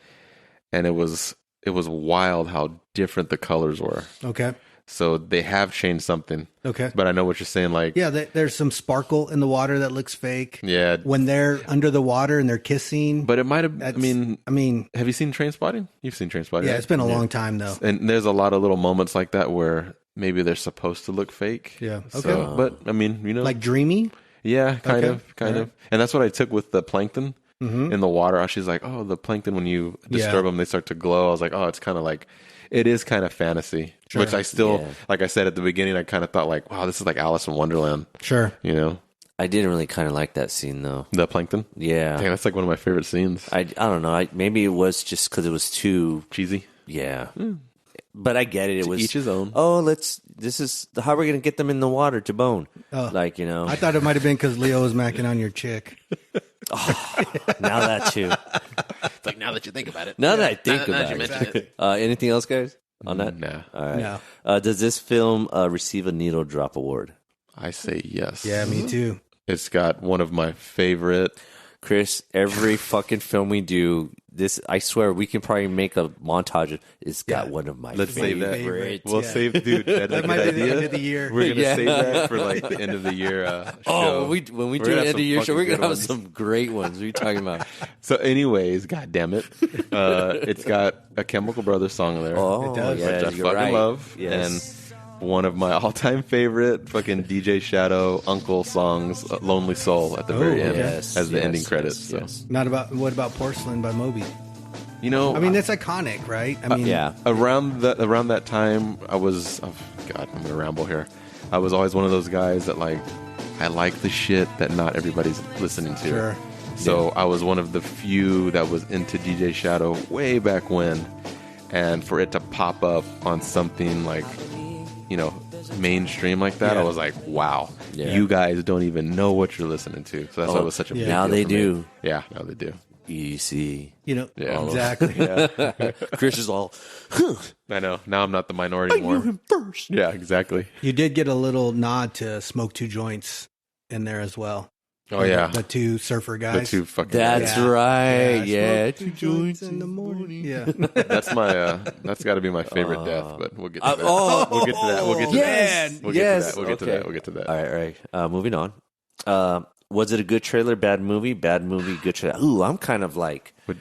and it was wild how different the colors were. Okay. So they have changed something. Okay. But I know what you're saying. Like, Yeah, there's some sparkle in the water that looks fake. Yeah. When they're under the water and they're kissing. But it might have. I mean, have you seen Trainspotting? You've seen Trainspotting. Yeah, right? it's been a long time though. And there's a lot of little moments like that where maybe they're supposed to look fake. Yeah. Okay. So, but I mean, you know, Like dreamy. yeah, kind Okay. of, All right. and that's what I took with the plankton in the water. She's like, oh, the plankton when you disturb them, they start to glow. I was like, oh, it's kind of like. It is kind of fantasy, which I still, like I said at the beginning, I kind of thought like, wow, this is like Alice in Wonderland. Sure. You know? I didn't really kind of like that scene though. The plankton? Yeah. Dang, that's like one of my favorite scenes. I don't know. Maybe it was just because it was too cheesy. Yeah. But I get it. It was each his own. Oh, this is how we're going to get them in the water to bone. Like, you know. I thought it might have been because Leo was macking on your chick. Now that too. It's like now that you think about it. Now that I think about it. Anything else, guys, on that? Nah. All right. No. Does this film receive a needle drop award? I say yes. Yeah, me too. It's got one of my favorite. Chris, every fucking film we do, this I swear we can probably make a montage. It's got one of my Let's save that. favorites. We'll save, dude. That's That a might good be idea. the end of the year. We're gonna save that for like the end of the year show. Oh, when we do gonna the have end of some the year show, we're fucking gonna have good some great ones. What are you talking about? So, anyways, god damn it, it's got a Chemical Brothers song there. Oh, It does. yeah, which I you're fucking right. love, Yes. and one of my all-time favorite fucking DJ Shadow Uncle songs, "Lonely Soul," at the very end yes, as the yes, ending credits. yes, So, yes. What about Porcelain by Moby? you know, I mean, it's iconic, right? I mean, Yeah. around that time, I was God, I'm gonna ramble here. I was always one of those guys that like I like the shit that not everybody's listening to. Sure. So I was one of the few that was into DJ Shadow way back when, and for it to pop up on something like, you know, mainstream like that, Yeah. I was like, wow, Yeah. you guys don't even know what you're listening to. So that's why it was such a big now deal they for me. do. Yeah, now they do. Easy. You know, Yeah. exactly. Chris is all. I know. Now I'm not the minority anymore. First. Yeah, exactly. You did get a little nod to Smoke Two Joints in there as well. Oh yeah, The two surfer the guys. two fucking. That's Yeah. right. Yeah, Yeah. Two joints in the morning. Yeah. That's my. That's got to be my favorite death. But we'll get to that. oh. We'll get to that. We'll get to Yes. that. We'll Yes. get to that. We'll get to Okay. that. We'll get to that. All right. All right. Moving on. Was it a good trailer? Bad movie? Bad movie? Good trailer? Ooh, I'm kind of like. What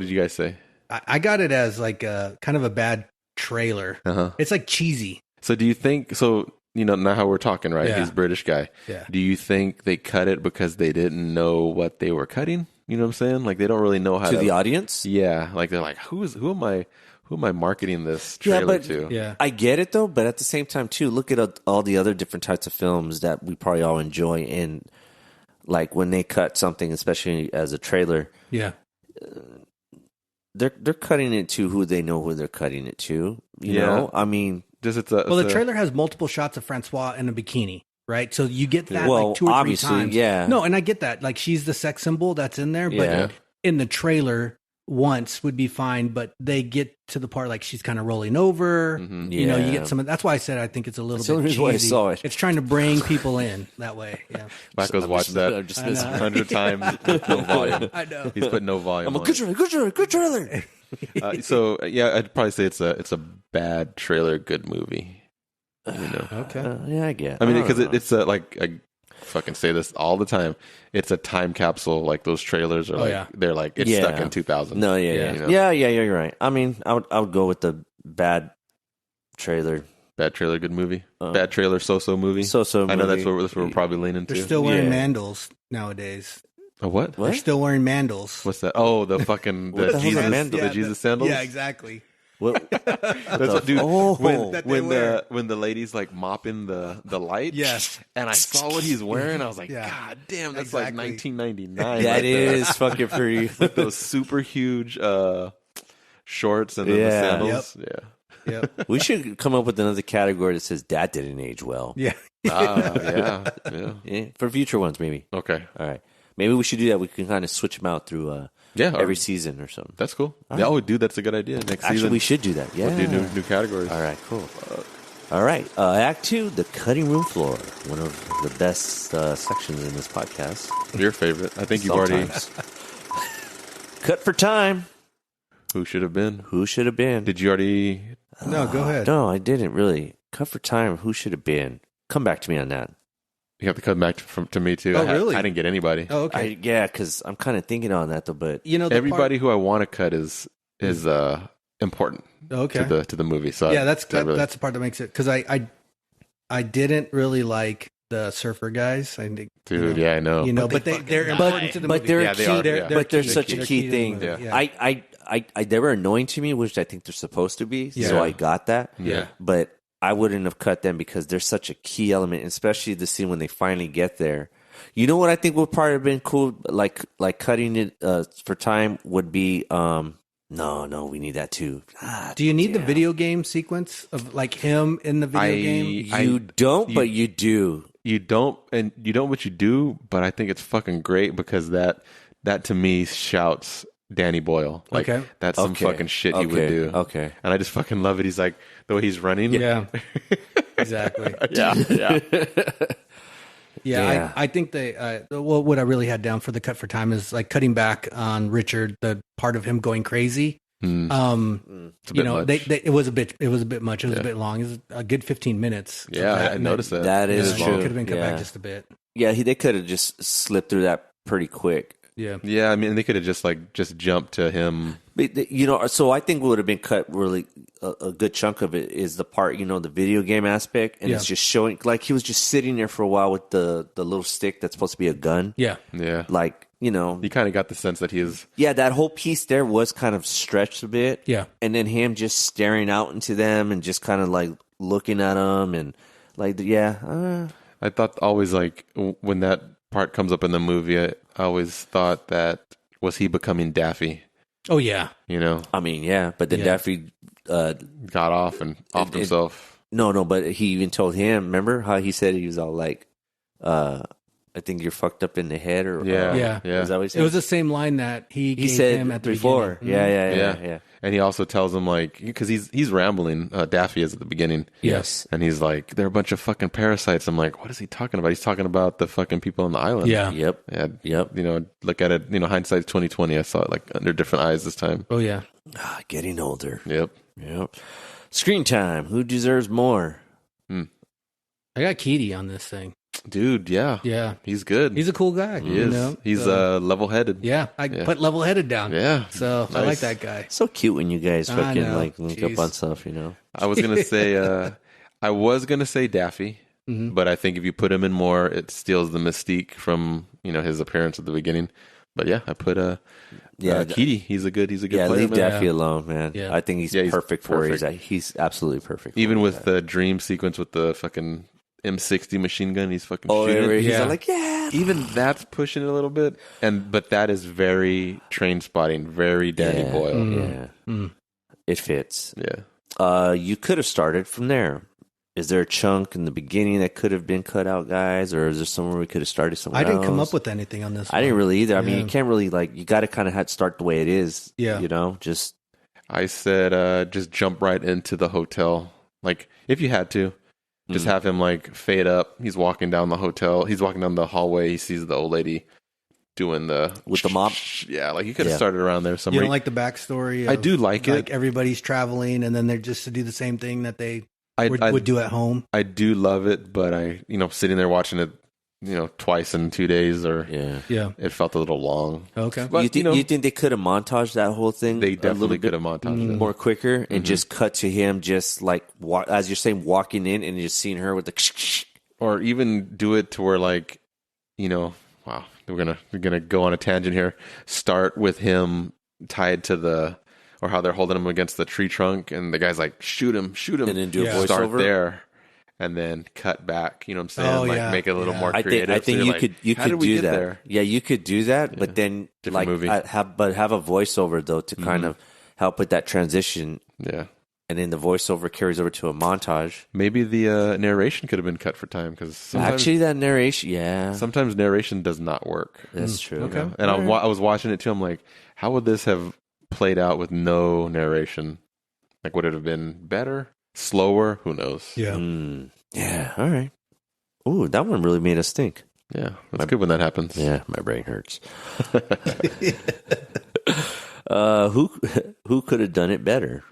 did you guys say? I got it as like a kind of a bad trailer. Uh-huh. It's like cheesy. So do you think? So you know now how we're talking, right? Yeah. He's a British guy. Yeah. Do you think they cut it because they didn't know what they were cutting? You know what I'm saying? Like they don't really know how To the audience? Yeah. Like they're like, who am I marketing this trailer to? Yeah. I get it though, but at the same time too, look at all the other different types of films that we probably all enjoy, and like when they cut something, especially as a trailer, Yeah. they're cutting it to who they know who they're cutting it to. You Yeah. know, I mean, Just Well, the trailer has multiple shots of Francois in a bikini, right? So you get that Well, like two or three obviously, times. yeah. No, and I get that. Like she's the sex symbol that's in there, but Yeah. in the trailer, once would be fine. But they get to the part like she's kind of rolling over. You know, you Yeah. get some of that's why I said I think it's a little That's the bit only reason why I cheesy. saw it. It's trying to bring people in that way. Yeah. Michael's watched that I'm just 100 times with no volume. I know. He's put no volume. I'm a on good it. trailer, good trailer. So yeah, I'd probably say it's a bad trailer, good movie. You know, Okay. Yeah, I get. I mean, don't because know. it's a like I fucking say this all the time. It's a time capsule. Like those trailers are like yeah. they're like it's Yeah. stuck in 2000. No, yeah, you know? yeah, you're right. I mean, I would go with the bad trailer. Bad trailer, good movie. Bad trailer, so movie. So-so I know movie. that's what we're probably leaning They're to. still wearing Yeah. mandals nowadays. A what? What? They're still wearing mandals. What's that? Oh, the fucking What the hell's a Jesus, mandal? the Jesus sandals. Yeah, exactly. What? That's what, dude. Oh. when That they when wear. the lady's like mopping the light, Yes. and I saw what he's wearing, I was like, Yeah. God damn, that's Exactly. like 1999. That right there. is fucking pretty. With those super huge shorts and then the Yeah. sandals. Yep. We should come up with another category that says that didn't age well. Yeah. Yeah. Yeah, for future ones, maybe. Okay. All right, maybe we should do that. We can kind of switch them out through every season or something. That's cool. Yeah, oh, dude, that's a good idea. Next Actually, season, we should do that. Yeah. we'll do new categories. All right, cool. All right, Act 2, the cutting room floor. One of the best sections in this podcast. Your favorite. I think you've already. Sometimes. Cut for time. Who should have been? Who should have been? Did you already No, go ahead. No, I didn't really. Cut for time. Who should have been? Come back to me on that. You have to come back to me too. Oh, really? I didn't get anybody. Oh, okay. Yeah, because I'm kind of thinking on that though. But Everybody who I want to cut is important. Okay. To the movie. So that's the part that makes it, because I didn't really like the surfer guys. I think, dude, yeah, I know. But they're important to the movie. They're such a key thing. Yeah. They were annoying to me, which I think they're supposed to be. Yeah. So I got that. Yeah. But I wouldn't have cut them because they're such a key element, especially the scene when they finally get there. You know what I think would probably have been cool, like cutting it for time would be. No, we need that too. Do you need the video game sequence of like him in the video game? You don't, but you do. You don't, but you do. But I think it's fucking great because that to me shouts Danny Boyle. Like, that's some fucking shit he would do. Okay. And I just fucking love it. He's like, the way he's running. Yeah. Exactly. Yeah. I think what I really had down for the cut for time is like cutting back on Richard, the part of him going crazy. Much. It was a bit much. It was a bit long. It was a good 15 minutes. Yeah, I noticed that. That is true. Could have been cut back just a bit. Yeah, they could have just slipped through that pretty quick. Yeah. Yeah, I mean, they could have just jumped to him. But, so I think what would have been cut really a good chunk of it is the part, the video game aspect. And it's just showing, like, he was just sitting there for a while with the little stick that's supposed to be a gun. Yeah. Yeah. Like, you kind of got the sense that he is. Yeah, that whole piece there was kind of stretched a bit. Yeah. And then him just staring out into them and just kind of like looking at them and like, I thought always like when that part comes up in the movie, I always thought that was he becoming Daffy. Oh yeah, I mean, yeah, but then Daffy got off and offed himself. No, but he even told him. Remember how he said he was all like, "I think you're fucked up in the head," or yeah. Is that what he said? It was the same line that he gave said him at the before. beginning. Yeah. And he also tells him like, because he's rambling. Daffy is at the beginning. Yes. And he's like, they're a bunch of fucking parasites. I'm like, what is he talking about? He's talking about the fucking people on the island. Yeah. Yep. Look at it. Hindsight's 2020. I saw it like under different eyes this time. Oh yeah. Getting older. Yep. Screen time. Who deserves more? I got Keedy on this thing. Dude, yeah. He's good. He's a cool guy. He is. He's level-headed. Yeah, I put level-headed down. Yeah. So nice. I like that guy. So cute when you guys fucking like link up on stuff, I was gonna say Daffy, but I think if you put him in more, it steals the mystique from his appearance at the beginning. But yeah, I put Keedy. He's a good player. Leave man. Daffy alone, man. Yeah. I think he's perfect for it. He's absolutely perfect. Even with the dream sequence with the fucking M60 machine gun, he's fucking shooting. He's like, yeah. Even that's pushing it a little bit, but that is very train spotting, very Danny Boyle. Yeah, it fits. Yeah. You could have started from there. Is there a chunk in the beginning that could have been cut out, guys, or is there somewhere we could have started somewhere else? I didn't come up with anything on this. I didn't really either. I mean, you can't really you got to kind of start the way it is. Yeah. Just. I said, just jump right into the hotel. Like, if you had to. Just have him fade up. He's walking down the hotel. He's walking down the hallway. He sees the old lady doing with the mop. Yeah, you could have started around there somewhere. You don't like the backstory? I do like it. Like everybody's traveling, and then they're just to do the same thing that they would do at home. I do love it, but sitting there watching it, twice in 2 days, or it felt a little long. Okay, but you think they could have montaged that whole thing? They definitely could have montaged it more quicker and just cut to him, just as you're saying, walking in and just seeing her with the, or even do it to where wow, we're gonna go on a tangent here. Start with him tied to or how they're holding him against the tree trunk, and the guy's like, shoot him, and then do a voiceover. Start there. And then cut back, you know what I'm saying? Make it a little more creative. I think you could do that. There? Yeah, you could do that, but then movie. have a voiceover though to kind of help with that transition. Yeah, and then the voiceover carries over to a montage. Maybe the narration could have been cut for time because actually that narration, sometimes narration does not work. That's true. Okay, and I was watching it too. I'm like, how would this have played out with no narration? Would it have been better? Slower? Who knows? Yeah. Yeah. All right. Ooh, that one really made us think. Yeah. That's good when that happens. Yeah. My brain hurts. Who could have done it better?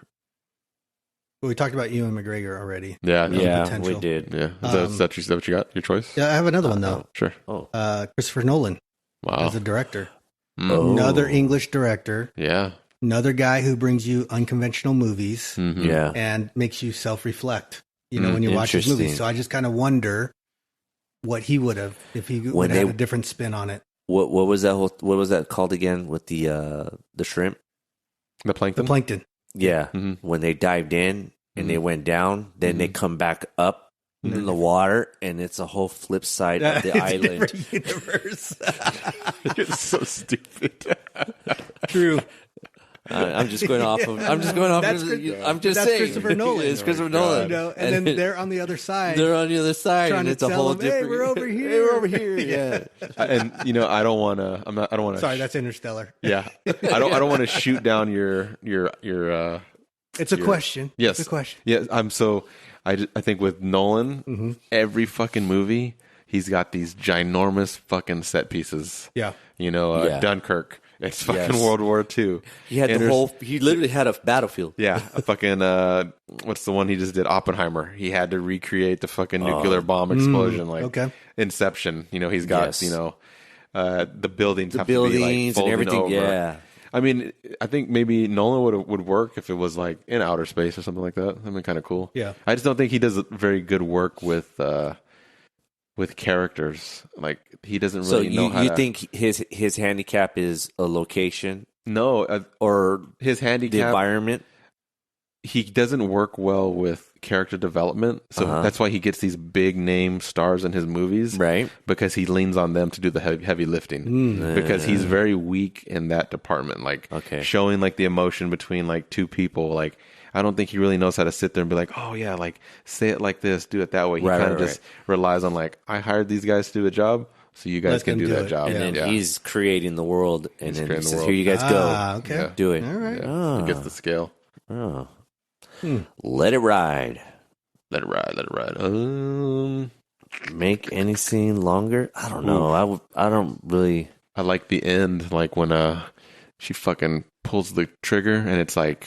Well, we talked about Ewan McGregor already. Yeah, we did. Yeah, is that what you got? Your choice? Yeah, I have another one though. Sure. Christopher Nolan Wow. as a director. Oh. Another English director. Yeah. Another guy who brings you unconventional movies Yeah. and makes you self-reflect, when you watch his movies. Interesting. So I just kind of wonder what he would have, if he would have had a different spin on it. What was that called again with the shrimp? The plankton. The plankton. Yeah. When they dived in and they went down, then they come back up in the water, and it's a whole flip side of the island. Universe. You're so stupid. True. I'm just going off. I'm just saying. Christopher Nolan. It's Christopher Nolan. And then they're on the other side. They're on the other side, trying and to it's a tell whole them, different. Hey, we're over here. Hey, we're over here. Yeah. And I don't want to. I don't want to. Sorry, that's Interstellar. Yeah. I don't want to shoot down your. It's a question. Yes. It's a question. Yes. I think with Nolan, every fucking movie, he's got these ginormous fucking set pieces. Yeah. Dunkirk. It's fucking World War II. He had he literally had a battlefield. Yeah, a fucking what's the one he just did? Oppenheimer. He had to recreate the fucking nuclear bomb explosion, Inception. He's got the buildings, have to be, and everything. Over. Yeah, I mean, I think maybe Nolan would work if it was like in outer space or something like that. That'd be kind of cool. Yeah, I just don't think he does very good work with characters. Like he doesn't really know how. So you think his handicap is a location? No, or his handicap, the environment. He doesn't work well with character development, so that's why he gets these big name stars in his movies, right? Because he leans on them to do the heavy lifting. Because he's very weak in that department, showing like the emotion between like two people. Like I don't think he really knows how to sit there and be like, oh yeah, like say it like this, do it that way. He kind of just relies on like, I hired these guys to do a job, so you guys can do that job. And then he's creating the world, and then he says, world. here you guys go. Okay. Yeah. Do it. All right. Yeah. He gets the scale. Oh. Let it ride. Let it ride. Make any scene longer? I don't know. I don't really. I like the end, like when she fucking pulls the trigger and it's like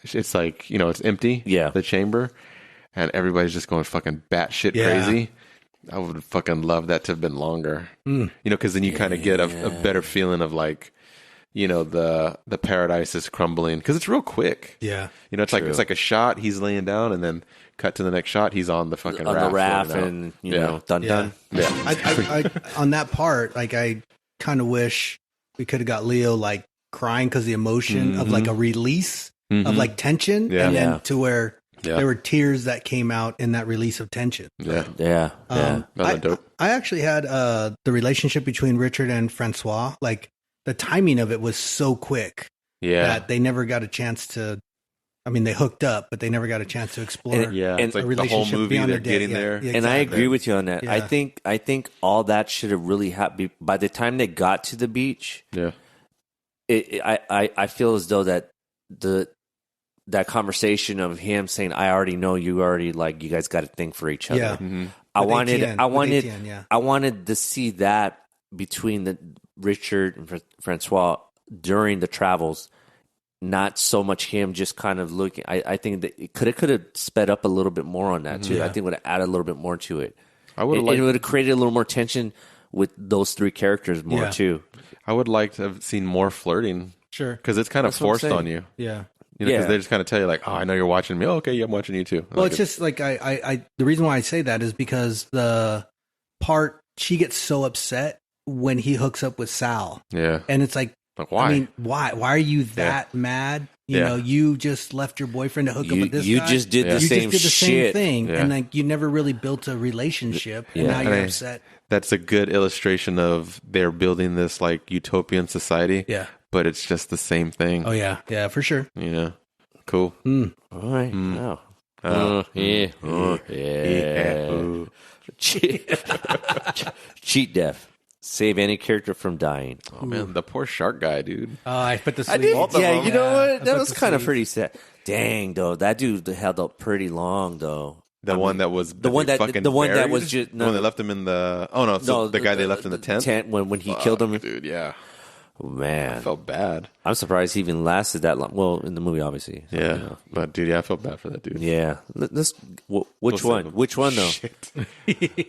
it's empty. Yeah. The chamber, and everybody's just going fucking batshit crazy. I would fucking love that to have been longer. Because then you kind of get a better feeling of like. The paradise is crumbling because it's real quick. Yeah, it's like a shot. He's laying down, and then cut to the next shot. He's on the fucking raft, and done. Yeah. I on that part, like I kind of wish we could have got Leo like crying because the emotion of like a release of like tension, and then to where there were tears that came out in that release of tension. Yeah. I actually had the relationship between Richard and Francois, like. The timing of it was so quick that they never got a chance to. I mean, they hooked up, but they never got a chance to explore. And it's like the whole movie they're getting there. Yeah, and I agree with you on that. Yeah. I think all that should have really happened by the time they got to the beach. Yeah, I feel as though that that conversation of him saying, "I already know you already like you guys got a thing for each other." Yeah. I wanted to see that between the Richard and Francois during the travels, not so much him just kind of looking. I think that it could have sped up a little bit more on that too. I think it would have added a little bit more to it. It would have created a little more tension with those three characters more too. I would like to have seen more flirting. Sure, because it's kind of forced on you. Yeah. Because they just kind of tell you like, oh, I know you're watching me. Oh, okay, yeah, I'm watching you too. Well, it's just like I the reason why I say that is because the part she gets so upset when he hooks up with Sal. Yeah. And it's like why? I mean, why? Why are you that mad? You just left your boyfriend to hook up with this guy. You just did the same thing. And like you never really built a relationship. And now you're upset. That's a good illustration of they're building this like utopian society. Yeah. But it's just the same thing. Oh yeah. Yeah, for sure. Yeah. Cool. All right. Cheat death. Save any character from dying. Oh man, the poor shark guy, dude. I put the sleeve. I did. Yeah, you know what? That was kind of pretty sad. Dang, though, that dude held up pretty long, though. The one that was the one that was just the one that left him in the the guy they left in the tent when he killed him, dude. Yeah, Man, I felt bad. I'm surprised he even lasted that long. Well, in the movie, obviously. So, Yeah, you know. but dude, I felt bad for that dude. Yeah. Which one? Which one though?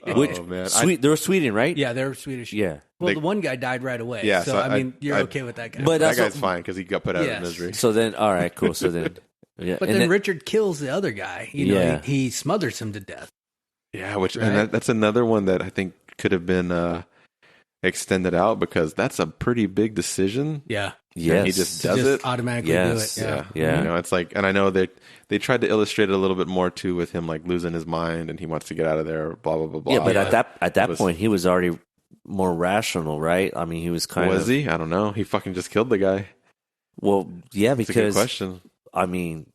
Oh man, They were Sweden, right? Yeah, they're Swedish. Yeah. Well, the one guy died right away. Yeah, so, so I mean, you're okay with that guy. But that guy's fine because he got put out Yes. of misery. So then, all right, cool. So then, yeah. But And then Richard kills the other guy. You know, Yeah. he smothers him to death. Yeah, which Right? and that's another one that I think could have been extended out because that's a pretty big decision. Yeah. yes, And he just To does just it. automatically Yes. do it. Yeah. You know, it's like, and I know they tried to illustrate it a little bit more too with him like losing his mind and he wants to get out of there. Blah blah blah blah. Yeah, but at that Was- point, he was already more rational, right? I mean, he was kind of. was he? I don't know. He fucking just killed the guy. Well, yeah, It's a good because question. I mean,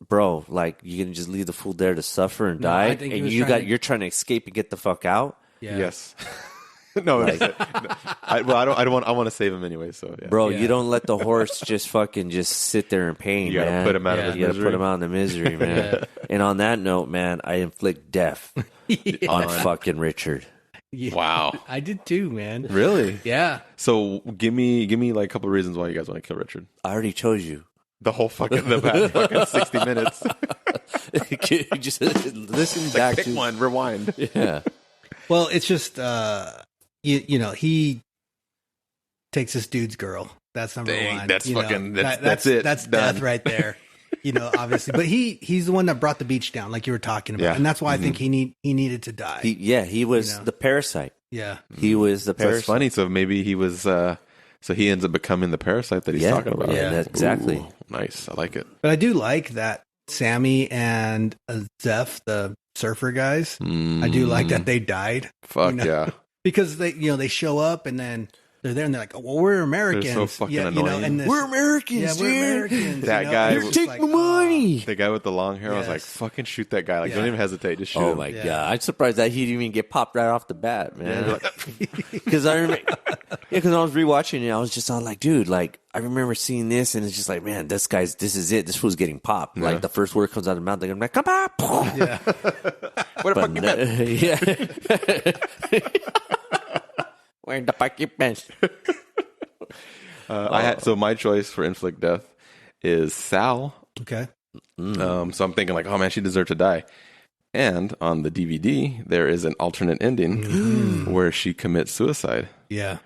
bro, like you can just leave the fool there to suffer and No, die, I think he and was you're trying to escape and get the fuck out, Yeah. Yes. No, I want to save him anyway. So yeah. bro. Yeah. You don't let the horse just fucking just sit there in pain, You gotta man. put him out of Yeah. his You gotta misery. put him out in the misery, man. And on that note, man, I inflict death on fucking Richard. Yeah. Wow. I did too, man. Really? Yeah. So give me like a couple of reasons why you guys want to kill Richard. I already chose you. The whole fucking the past fucking 60 minutes. You just listen back Pick to one, rewind. Yeah. Well, it's just, you know, he takes this dude's girl. That's number Dang, one. that's You know, fucking- that's it. That's Done. death right there. You know, obviously, but he's the one that brought the beach down, like you were talking about, Yeah. and that's why I think he needed to die. He was You know. the parasite. yeah, He was the So parasite. it's funny. So maybe he was. So he ends up becoming the parasite that he's Yeah. talking about. Yeah, exactly. Ooh, nice. I like it. but I do like that Sammy and Zeph, the surfer guys. I do like that they died. Fuck you know? yeah. Because they show up and then they're there and they're like, oh, well, we're Americans. They're so fucking You know, annoying. and this, We're Americans, yeah, we're dude. Americans. That you know? guy And it's was- just Take like, my money. The guy with the long hair, I was like, Yes. fucking shoot that guy. Like, Yeah. don't even hesitate. Just shoot Oh him. my Yeah. god! I'm surprised that he didn't even get popped right off the bat, man. Because I remember, because I was rewatching it, I was just all like, dude, like I remember seeing this, and it's just like, man, this is it. This fool's getting popped. Like the first word comes out of the mouth, I'm like, come on, Yeah. What the fuck you meant? yeah. Where the fuck you been? I had so my choice for inflict death is Sal. Okay. So I'm thinking like, oh man, she deserved to die. And on the DVD, there is an alternate ending where she commits suicide. Yeah.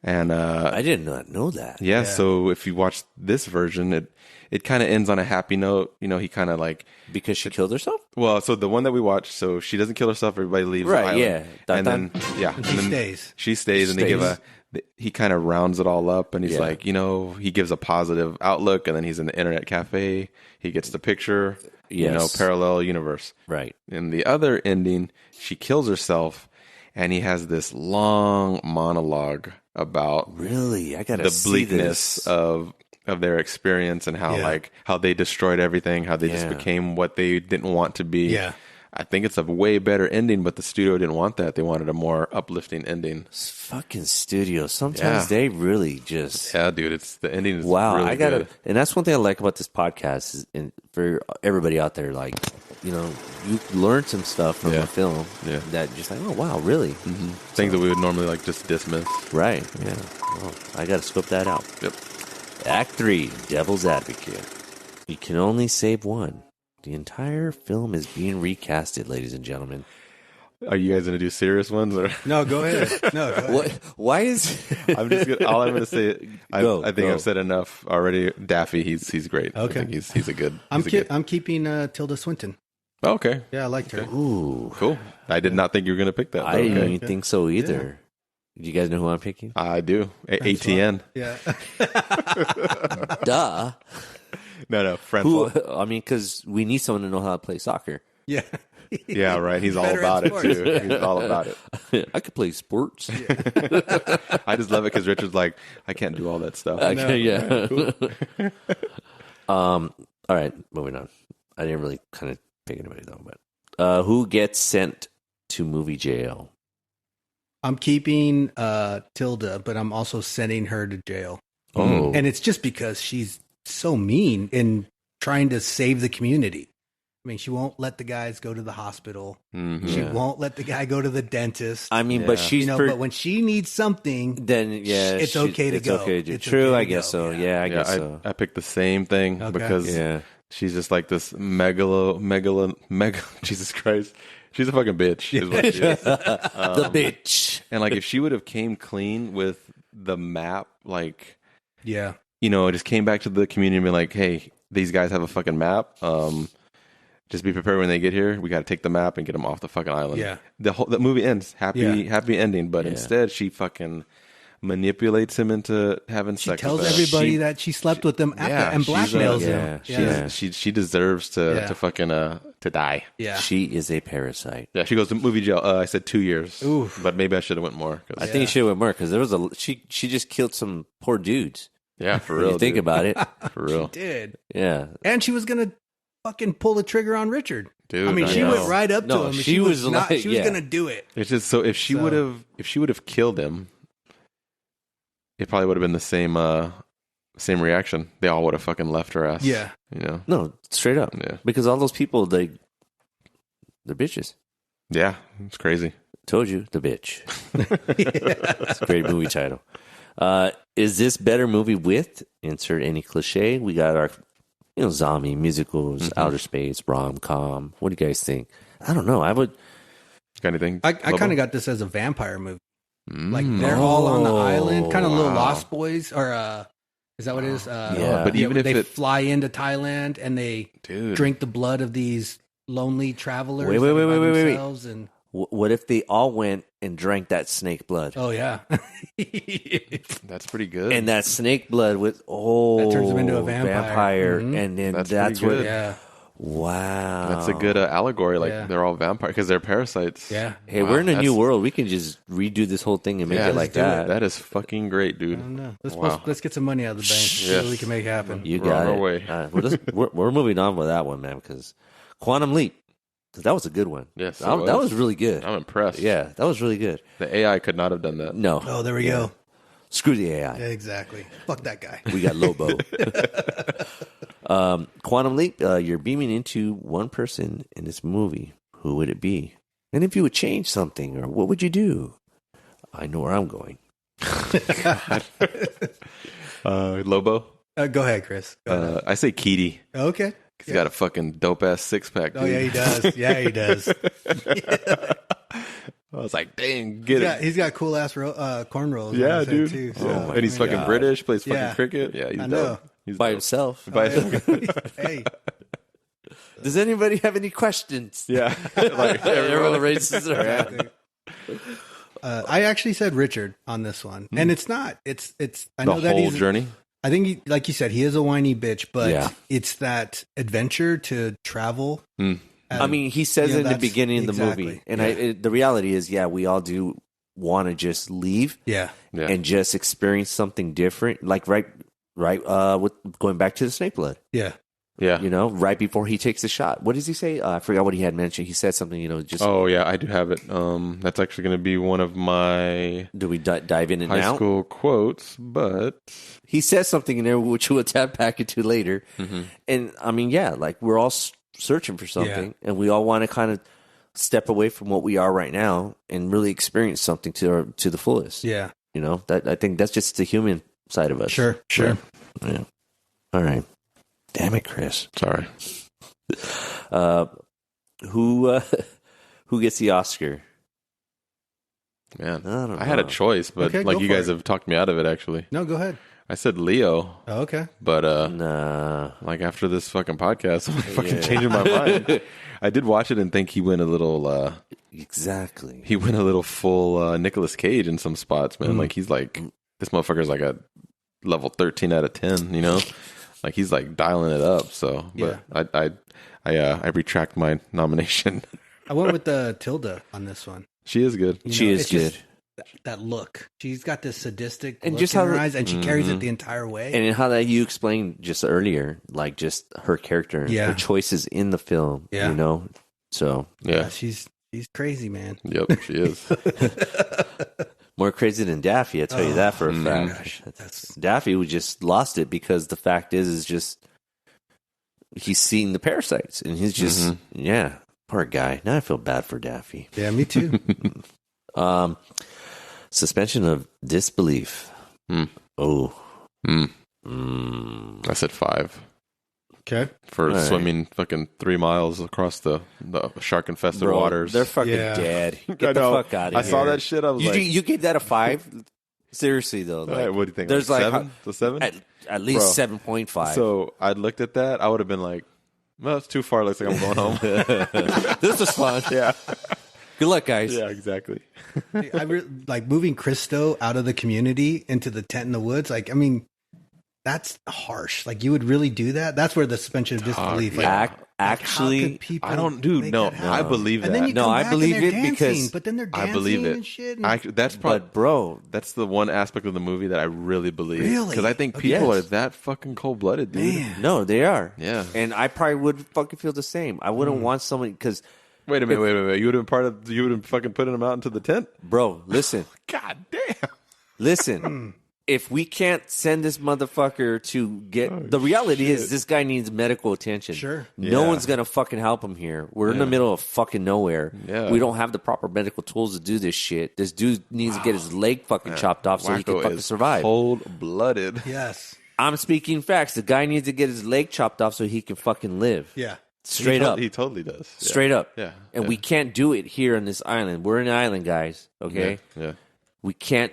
And I did not know that. yeah, so if you watch this version, it kind of ends on a happy note. You know, he kind of like, Because she killed herself. well, so the one that we watched, so she doesn't kill herself. Everybody leaves. the Right, island. yeah. That And then yeah, And and then stays. She stays, and they give Stays. he kind of rounds it all up, and he's Yeah. like, you know, he gives a positive outlook, and then he's in the internet cafe. He gets the picture. You know, Yes. parallel universe. Right. In the other ending, she kills herself, and he has this long monologue about Really, I gotta the see bleakness this. of their experience and how Yeah. like how they destroyed everything, how they just Yeah. became what they didn't want to be. Yeah. I think it's a way better ending, but the studio didn't want that. They wanted a more uplifting ending. Fucking studios. Sometimes Yeah. they really just. Yeah, dude, it's the ending is Wow, really I gotta, good. and that's one thing I like about this podcast. Is, and for everybody out there, like, you know, you learn some stuff from Yeah. a film Yeah. that just like, oh wow, really? Things that we would normally like just dismiss. Right? Yeah. Oh, I gotta scope that out. Yep. Act 3, Devil's Advocate. You can only save one. The entire film is being recasted, ladies and gentlemen. Are you guys gonna do serious ones or? No, go ahead. No, go ahead. What? Why is? I'm just gonna, all I'm gonna say. I think Go. I've said enough already. Daffy, he's great. Okay. I think he's a good. I'm he's a good- I'm keeping Tilda Swinton. Okay, Yeah, I liked her. Ooh, cool. I did not think you were gonna pick that. I but didn't okay. even think so either. Do you guys know who I'm picking? I do. ATN. Yeah. Duh. No, Who? Francois. I mean, because we need someone to know how to play soccer. Yeah. Yeah, right. He's all Better at about it sports. too. He's all about it. I could play sports. I just love it because Richard's like, I can't do all that stuff. Okay, yeah. All right, moving on. I didn't really kind of pick anybody though, but who gets sent to movie jail? I'm keeping Tilda, but I'm also sending her to jail. Oh, And it's just because she's so mean in trying to save the community. I mean, she won't let the guys go to the hospital. Mm-hmm. She won't let the guy go to the dentist. I mean, but she's but when she needs something, then it's okay to go. Okay to, it's true, okay I to guess go. so. Yeah, I guess so. I picked the same thing because she's just like this megalo. Jesus Christ. She's a fucking bitch. Is what she is. The bitch. And like, if she would have came clean with the map, like, yeah, just came back to the community and be like, hey, these guys have a fucking map. Just be prepared when they get here. We got to take the map and get them off the fucking island. Yeah. The movie ends happy ending, but instead she fucking manipulates him into having sex. Tells with everybody that she slept with them after and blackmails him. She deserves to fucking to die. Yeah. She is a parasite. Yeah, she goes to movie jail. I said 2 years. Oof. But maybe I should have went more. I think you should have went more because there was she just killed some poor dudes. Yeah, for real. You think about it. For real. She did. Yeah. And she was going to fucking pull the trigger on Richard. Dude, I mean, she went right up to him. And she was going to do it. It's just so if she would have killed him, it probably would have been the same reaction. They all would have fucking left her ass. Yeah. No, straight up. Yeah. Because all those people, they're bitches. Yeah, it's crazy. Told you, the bitch. It's a great movie title. Is this better movie with insert any cliche? We got our zombie musicals, outer space, rom-com. What do you guys think? I don't know. I would. Got anything? I kind of got this as a vampire movie. Like they're all on the island, kind of little Lost Boys, or is that what it is? But even if they fly into Thailand and they drink the blood of these lonely travelers. Wait. And what if they all went and drank that snake blood? oh yeah, That's pretty good. And that snake blood with that turns them into a vampire. Mm-hmm. And then That's what. good. Yeah. Wow, That's a good allegory. Like they're all vampires because they're parasites. Yeah. Hey, we're in a new world. We can just redo this whole thing and make it like that. That is fucking great, dude. I don't know. Let's get some money out of the bank so we can make it happen. You We're got on it. our way. We're moving on with that one, man. Because Quantum Leap, because that was a good one. Yes, that was really good. I'm impressed. Yeah, that was really good. The AI could not have done that. No. Oh, there we go. Screw the AI. Yeah, exactly. Fuck that guy. We got Lobo. Quantum Leap, you're beaming into one person in this movie. Who would it be? And if you would change something, or what would you do? I know where I'm going. Lobo? Go ahead, Chris. Go ahead. I say Keedy. Okay. He's got a fucking dope-ass six-pack, dude. Oh, yeah, he does. Yeah, he does. I was like, dang, He's got cool-ass cornrows. Yeah, dude. Too, so. Oh, and he's fucking God. British, plays fucking cricket. Yeah, he's I dope. know. He's By dope. himself. Hey. Does anybody have any questions? Yeah. Like, Everyone raises their hand. I actually said Richard on this one, and it's not. It's. I know the that whole he's journey. I think, like you said, he is a whiny bitch, but Yeah. it's that adventure to travel. I mean, he says it in the that's- beginning of the exactly. movie. And the reality is, we all do want to just leave Yeah. and just experience something different. Like right, with going back to the snake blood. Yeah. Yeah. Right before he takes the shot. What does he say? I forgot what he had mentioned. He said something, just... Oh, yeah, I do have it. That's actually going to be one of my Do we dive in and high now? school quotes, but... He says something in there, which we'll tap back into later. Mm-hmm. And, I mean, like, we're all searching for something, and we all want to kind of step away from what we are right now and really experience something to the fullest. Yeah. That I think that's just the human side of us. Sure. Yeah. All right. Damn it, Chris. Sorry. Who gets the Oscar? Man, I don't I had a know. choice, but Okay, like go you for guys it. have talked me out of it, actually. No, go ahead. I said Leo, Oh, okay. but Nah. like after this fucking podcast, I'm fucking changing my mind. I did watch it and think he went a little... Exactly. he went a little full Nicolas Cage in some spots, man. Like he's like... This motherfucker's like a level 13 out of 10, Like he's like dialing it up. So, but I retract my nomination. I went with Tilda on this one. She is good. She is it's good. just that look. She's got this sadistic And look just in how her the- eyes, and she carries it the entire way. And in how that you explained just earlier, like just her character and her choices in the film, So, Yeah. she's crazy, man. Yep, she is. more crazy than Daffy, I'll tell you that for a fact. That's Daffy was just lost it because the fact is just he's seeing the parasites, and he's just yeah, poor guy. Now I feel bad for Daffy. Yeah, me too. Suspension of disbelief. Oh, I said 5 Okay. for swimming fucking 3 miles across the shark infested waters. They're fucking dead. Get the fuck out of here. I saw that shit. I was like, you gave that a 5? Seriously though, like, what do you think? There's like like 7? At least 7.5. So I looked at that. I would have been like, well, it's too far. Looks like I'm going home. This was fun. Yeah. Good luck, guys. Yeah, exactly. Like moving Christo out of the community into the tent in the woods. Like, I mean, that's harsh. Like, you would really do that? That's where the suspension of disbelief. Actually, I don't do. No, I believe that. And then you come back I believe and they're it dancing, because but then they're dancing I believe it. and shit. That's probably, but bro, that's the one aspect of the movie that I really believe. Really? Because I think people are that fucking cold blooded, dude. Man. no, they are. Yeah. And I probably would fucking feel the same. I wouldn't want someone because, Wait a minute. You would have been you would have fucking putting them out into the tent? bro, listen, God damn. listen. If we can't send this motherfucker to get the reality is this guy needs medical attention. Sure. No Yeah. one's gonna fucking help him here. We're in the middle of fucking nowhere. Yeah. We don't have the proper medical tools to do this shit. This dude needs to get his leg fucking chopped off so he can Wackoe fucking is survive. Cold blooded. Yes. I'm speaking facts. The guy needs to get his leg chopped off so he can fucking live. Yeah. Straight up. He totally does. Yeah. Straight up. Yeah. And we can't do it here on this island. We're an island, guys. Okay? Yeah. We can't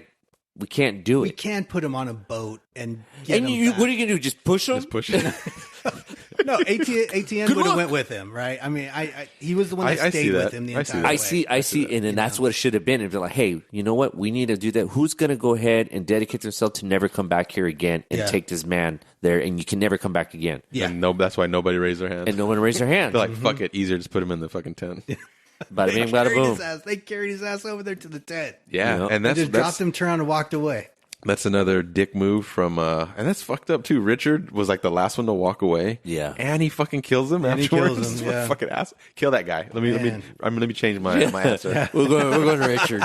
do We it. can't put him on a boat and get And him back. what are you gonna do? Just push him? Just push it. No, ATN would have went with him, right? I mean, he was the one that I stayed see with that. him the I see entire that. way. I see, and then that's what it should have been. It'd be like, hey, you know what? We need to do that. Who's going to go ahead and dedicate themselves to never come back here again and Yeah. take this man there, and you can never come back again. Yeah. And that's why nobody raised their hand. And no one raised their hand. They're like, fuck it. Easier, just put him in the fucking tent. Bada bing, bada boom. They carried his ass over there to the tent. Yeah. You know? And They that's just dropped him, turned around, and walked away. That's another dick move from, and that's fucked up too. Richard was like the last one to walk away. Yeah. And he fucking kills him And he afterwards. kills him, yeah. Fucking ass. Kill that guy. Let me change my answer. We're going to Richard.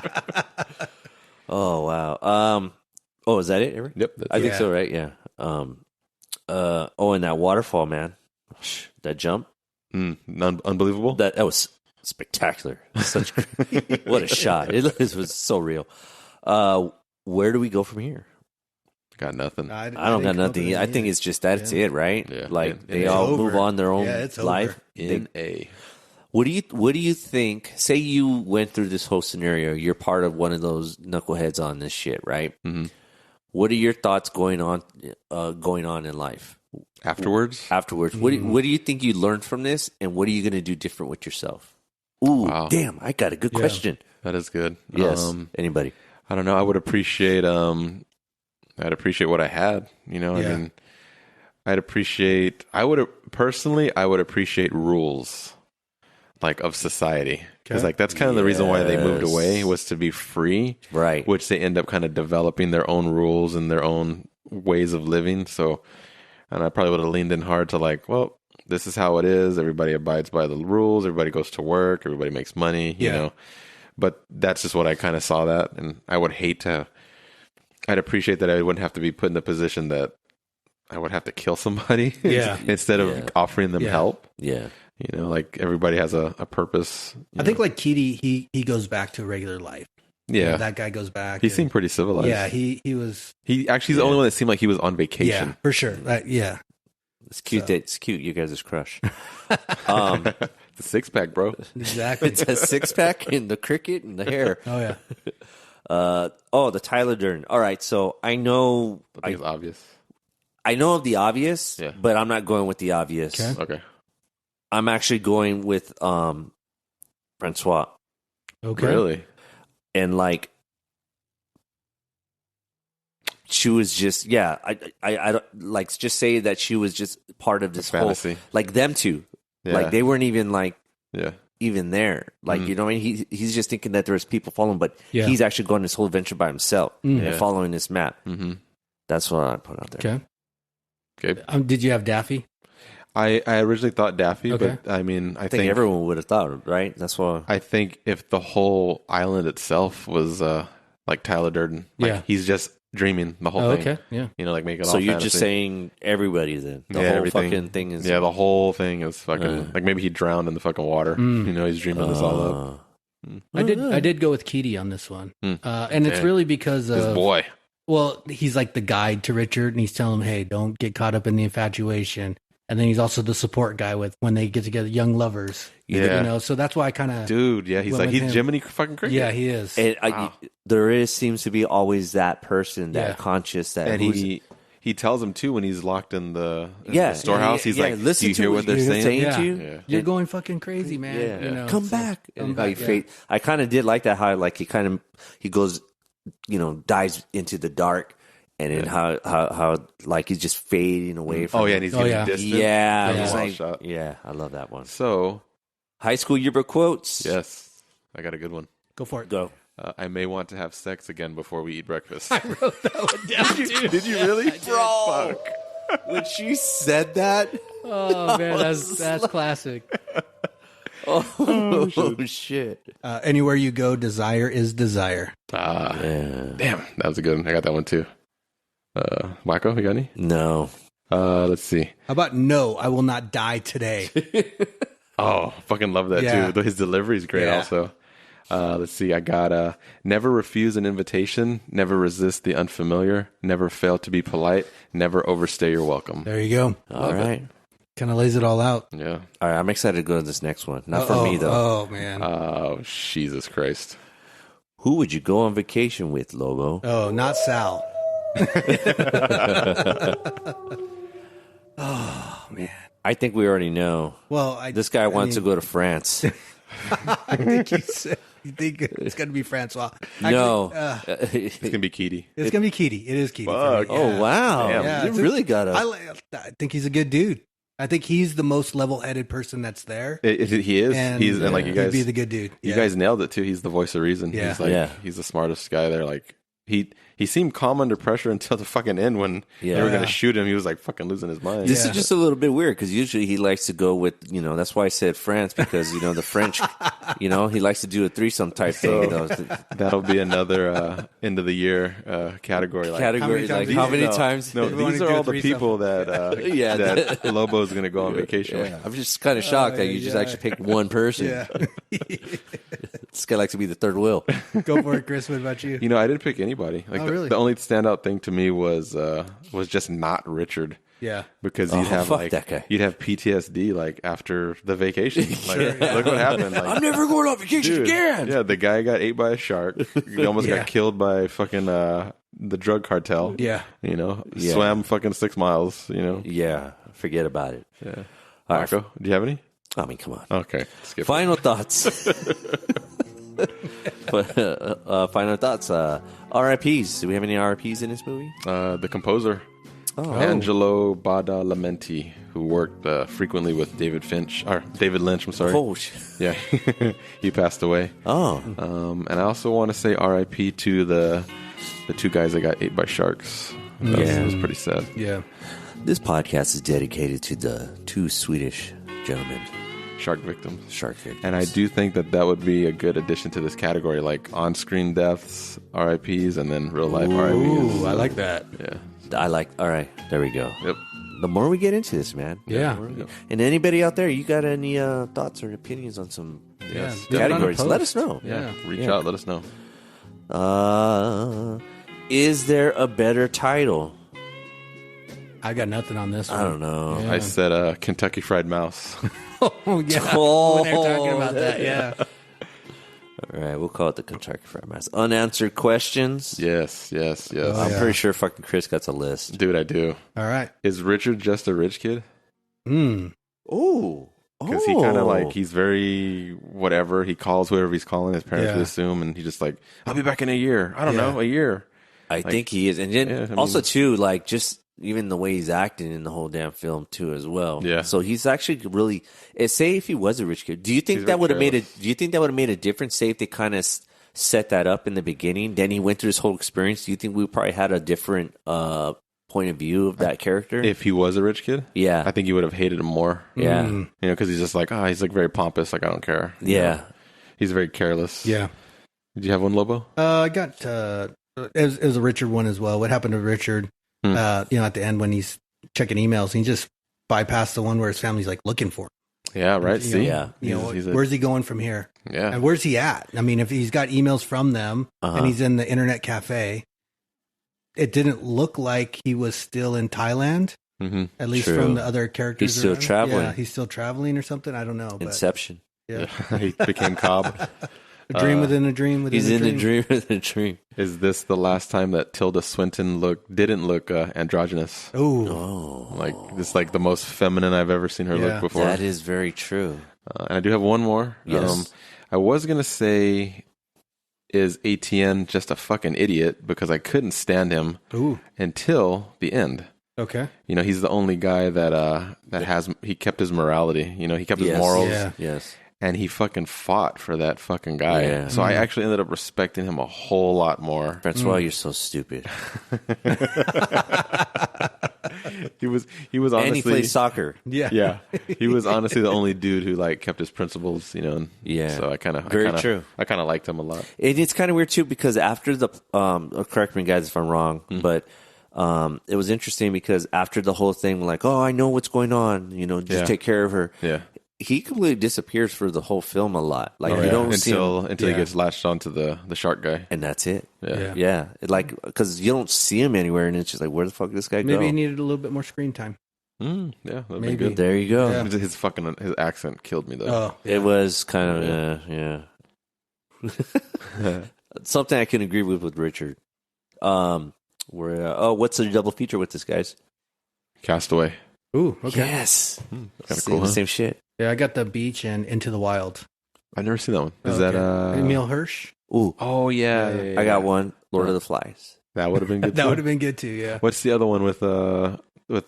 Oh, wow. Oh, is that it, Eric? Yep. I think so, right? Yeah. And that waterfall, man. That jump. Unbelievable. That was spectacular. Such what a shot! It was so real. Where do we go from here? Got nothing. I don't got nothing. I think it's just that's it, right? Yeah. Like they it's all over. move on their own it's life. over. What do you think? Say you went through this whole scenario. You're part of one of those knuckleheads on this shit, right? Mm-hmm. What are your thoughts going on in life Afterwards? What do you think you learned from this, and what are you going to do different with yourself? Ooh, Wow. damn! I got a good question. That is good. Yes. Anybody? I don't know. I would appreciate. I'd appreciate what I had. You know. Yeah. I mean, I'd appreciate. I would appreciate rules, like of society, because like that's kind of the reason why they moved away was to be free, Right. Which they end up kind of developing their own rules and their own ways of living. So, and I probably would have leaned in hard to like, well, this is how it is. Everybody abides by the rules. Everybody goes to work. Everybody makes money. You know. But that's just what I kind of saw that, and I would hate to. I'd appreciate that I wouldn't have to be put in the position that I would have to kill somebody instead of offering them help. Yeah. You know, like everybody has a purpose. I think like Keedy, he goes back to regular life. Yeah, That guy goes back. he seemed pretty civilized. Yeah, he was. He actually is the only one that seemed like he was on vacation. Yeah, for sure. Yeah. It's cute. It's cute. You guys' crush. The 6-pack, bro. Exactly. It's a 6-pack and the cricket and the hair. Oh yeah. The Tyler Durden. All right, so I know I think it's obvious. I know of the obvious, Yeah. but I'm not going with the obvious. Okay. I'm actually going with Francois. Okay. Really? And like she was just I don't like just say that she was just part of this whole fantasy. like them two. Yeah. Like they weren't even like Yeah. even there. Like you know what I mean? He's just thinking that there's people following, but he's actually going this whole adventure by himself and following this map. Mm-hmm. That's what I put out there. Okay. Okay. Did you have Daffy? I originally thought Daffy, Okay. but I mean, I think everyone would have thought, right? That's why I think if the whole island itself was like Tyler Durden, like Yeah. he's just dreaming the whole Oh, thing. okay, yeah. You know, like make it all So you're fantasy. just saying everybody then? The whole everything. fucking thing is... Yeah, the whole thing is fucking... like maybe he drowned in the fucking water. You know, he's dreaming this all up. I did go with Keaty on this one. And it's Yeah. really because of... His boy. Well, he's like the guide to Richard, and he's telling him, hey, don't get caught up in the infatuation. And then he's also the support guy with when they get together, young lovers. Yeah. You know, so that's why I kind of... Dude, yeah, he's went like, with he's him. Jiminy fucking Cricket. Yeah, he is. And there seems to be always that person, that Yeah. conscious, that... And who's- he tells him, too, when he's locked in the Yeah, storehouse, he's like, listen do you to hear what what they're you're saying? to you? Yeah. You're going fucking crazy, man. Yeah. You know, Come so- back. Come And back, like, I kind of did like that, how like he goes, you know, dives into the dark, and then how like he's just fading away from... Oh, yeah, and he's getting distant. Yeah, Yeah. it's Wild like- shot. yeah, I love that one. So, High school yearbook quotes. yes, I got a good one. Go for it. Go. I may want to have sex again before we eat breakfast. Wrote that one down, too. Did you really? Bro, when she said that, Oh, man, that's classic. oh shit. Anywhere you go, desire is desire. Damn, that was a good one. I got that one, too. Wackoe, you got any? No. Let's see. How about no, I will not die today. Oh, fucking love that, Yeah. too. His delivery is great, Yeah. also. Let's see. I got never refuse an invitation, never resist the unfamiliar, never fail to be polite, never overstay your welcome. There you go. All right. Kind of lays it all out. Yeah. All right. I'm excited to go to this next one. Not for me, though. Oh, man. Oh, Jesus Christ. Who would you go on vacation with, Lobo? Oh, not Sal. Oh, man. I think we already know. Well, This guy wants to go to France. I think you think it's going to be Francois. Actually, No. It's going to be Keaty. it's going to be Keaty. It is Keaty. Fuck. Oh, wow. Damn. Yeah, You it's a- really got I think he's a good dude. I think he's the most level-headed person that's there. He is. And He's and like you he'd guys, be the good dude. you Yeah. guys nailed it too. He's the voice of reason. Yeah. He's like, Yeah. he's the smartest guy there. Like he seemed calm under pressure until the fucking end when they were going to shoot him. He was like fucking losing his mind. This is just a little bit weird because usually he likes to go with, you know, that's why I said France because, you know, the French, you know, he likes to do a threesome type thing. You know, That'll be another end of the year category. Like, category. times Like, do how you- many no, times? No, Everyone these do are a all the threesome. people that Yeah. that Lobo's going to go on vacation with. Yeah. I'm just kind of shocked that you just actually picked one person. Yeah. This guy likes to be the third wheel. Go for it, Chris. What about you? You know, I didn't pick anybody. Like really? the only standout thing to me was just not Richard. Yeah. Because Oh, you'd have fuck like that guy. you'd have PTSD like after the vacation. Like, look what happened. Like, I'm never going on vacation dude, again. yeah, the guy got ate by a shark. He almost Yeah. got killed by fucking the drug cartel. Yeah. You know, Yeah. swam fucking 6 miles. You know, Yeah. Forget about it. yeah. All right. Marco, do you have any? I mean, come on. Okay, skip. it. Final thoughts. Final thoughts. RIPs. Do we have any RIPs in this movie? The composer. Oh. Angelo Badalamenti, who worked frequently with David Lynch. I'm sorry. Oh, shit. Yeah, he passed away. Oh. And I also want to say R.I.P. to the two guys that got ate by sharks. It was pretty sad. Yeah. This podcast is dedicated to the two Swedish gentlemen, Shark victims. shark victims. And I do think that would be a good addition to this category, like on-screen deaths, R.I.P.s, and then real-life R.I.P.s. Ooh, I like that. Yeah. I like. All right, there we go. Yep. The more we get into this, man. Yeah. The more we get- And anybody out there, you got any thoughts or opinions on some Yeah. categories? Let us know. Yeah. Reach out. Let us know. Is there a better title? I got nothing on this one. I don't know. Yeah. I said Kentucky Fried Mouse. Oh, yeah. Oh, When they're talking about that, yeah. All right, we'll call it the Kentucky Fried Mouse. Unanswered questions. Yes. I'm yeah. pretty sure fucking Chris got a list. Dude, I do. All right. Is Richard just a rich kid? Mm. Oh. Because he kind of like, he's very whatever. He calls whoever he's calling. His parents Yeah. would assume. And he just like, I'll be back in a year. I don't Yeah. know, a year. I think he is. And then Yeah, I mean- also, too, like, just even the way he's acting in the whole damn film, too, as well. Yeah. So he's actually really, say if he was a rich kid, do you think He's that very would have made careless. do you think that would have made a difference, say if they kind of set that up in the beginning? Then he went through this whole experience. Do you think we probably had a different point of view of that character? If he was a rich kid, Yeah. I think you would have hated him more. Yeah. Mm. You know, because he's just like, he's like very pompous. Like, I don't care. You Yeah. know? He's very careless. Yeah. Did you have one, Lobo? I got it was a Richard one as well. What happened to Richard? At the end when he's checking emails, he just bypassed the one where his family's like looking for him. Yeah, right. See, Where's he going from here? Yeah, and where's he at? I mean, if he's got emails from them and he's in the internet cafe, it didn't look like he was still in Thailand. At least from the other characters, he's still traveling. Yeah, he's still traveling or something. I don't know. Inception. But, he became Cobb. A dream within a dream within he's a in dream. a dream within a dream. Is this the last time that Tilda Swinton didn't look androgynous? Oh, like this, like the most feminine I've ever seen her look before. That is very true. And I do have one more. Yes. I was gonna say, is ATN just a fucking idiot because I couldn't stand him until the end. Okay. He's the only guy that he kept his morality. He kept his morals. Yeah. Yes. And he fucking fought for that fucking guy. Yeah. So I actually ended up respecting him a whole lot more. That's why you're so stupid. He was honestly, and he plays soccer. Yeah. He was honestly the only dude who kept his principles, and so I kind of liked him a lot. It's kind of weird too because after the correct me guys if I'm wrong, but it was interesting because after the whole thing, like, oh, I know what's going on, just take care of her. Yeah. He completely disappears for the whole film a lot. Like you don't see him until he gets latched onto the shark guy, and that's it. Yeah. Because you don't see him anywhere, and it's just like, where the fuck did this guy go? Maybe he needed a little bit more screen time. Yeah, that'd be Maybe. good. There you go. Yeah. His accent killed me though. Oh, It was kind of something I can agree with Richard. What's the double feature with this, guys? Castaway. Ooh, okay. Yes, Kind of cool. The same shit. Yeah, I got The Beach and Into the Wild. I've never seen that one. Is Okay. that Emil Hirsch? Ooh, Oh yeah. I got one. Lord of the Flies. That would have been good. That too. would have been good too. Yeah. What's the other one with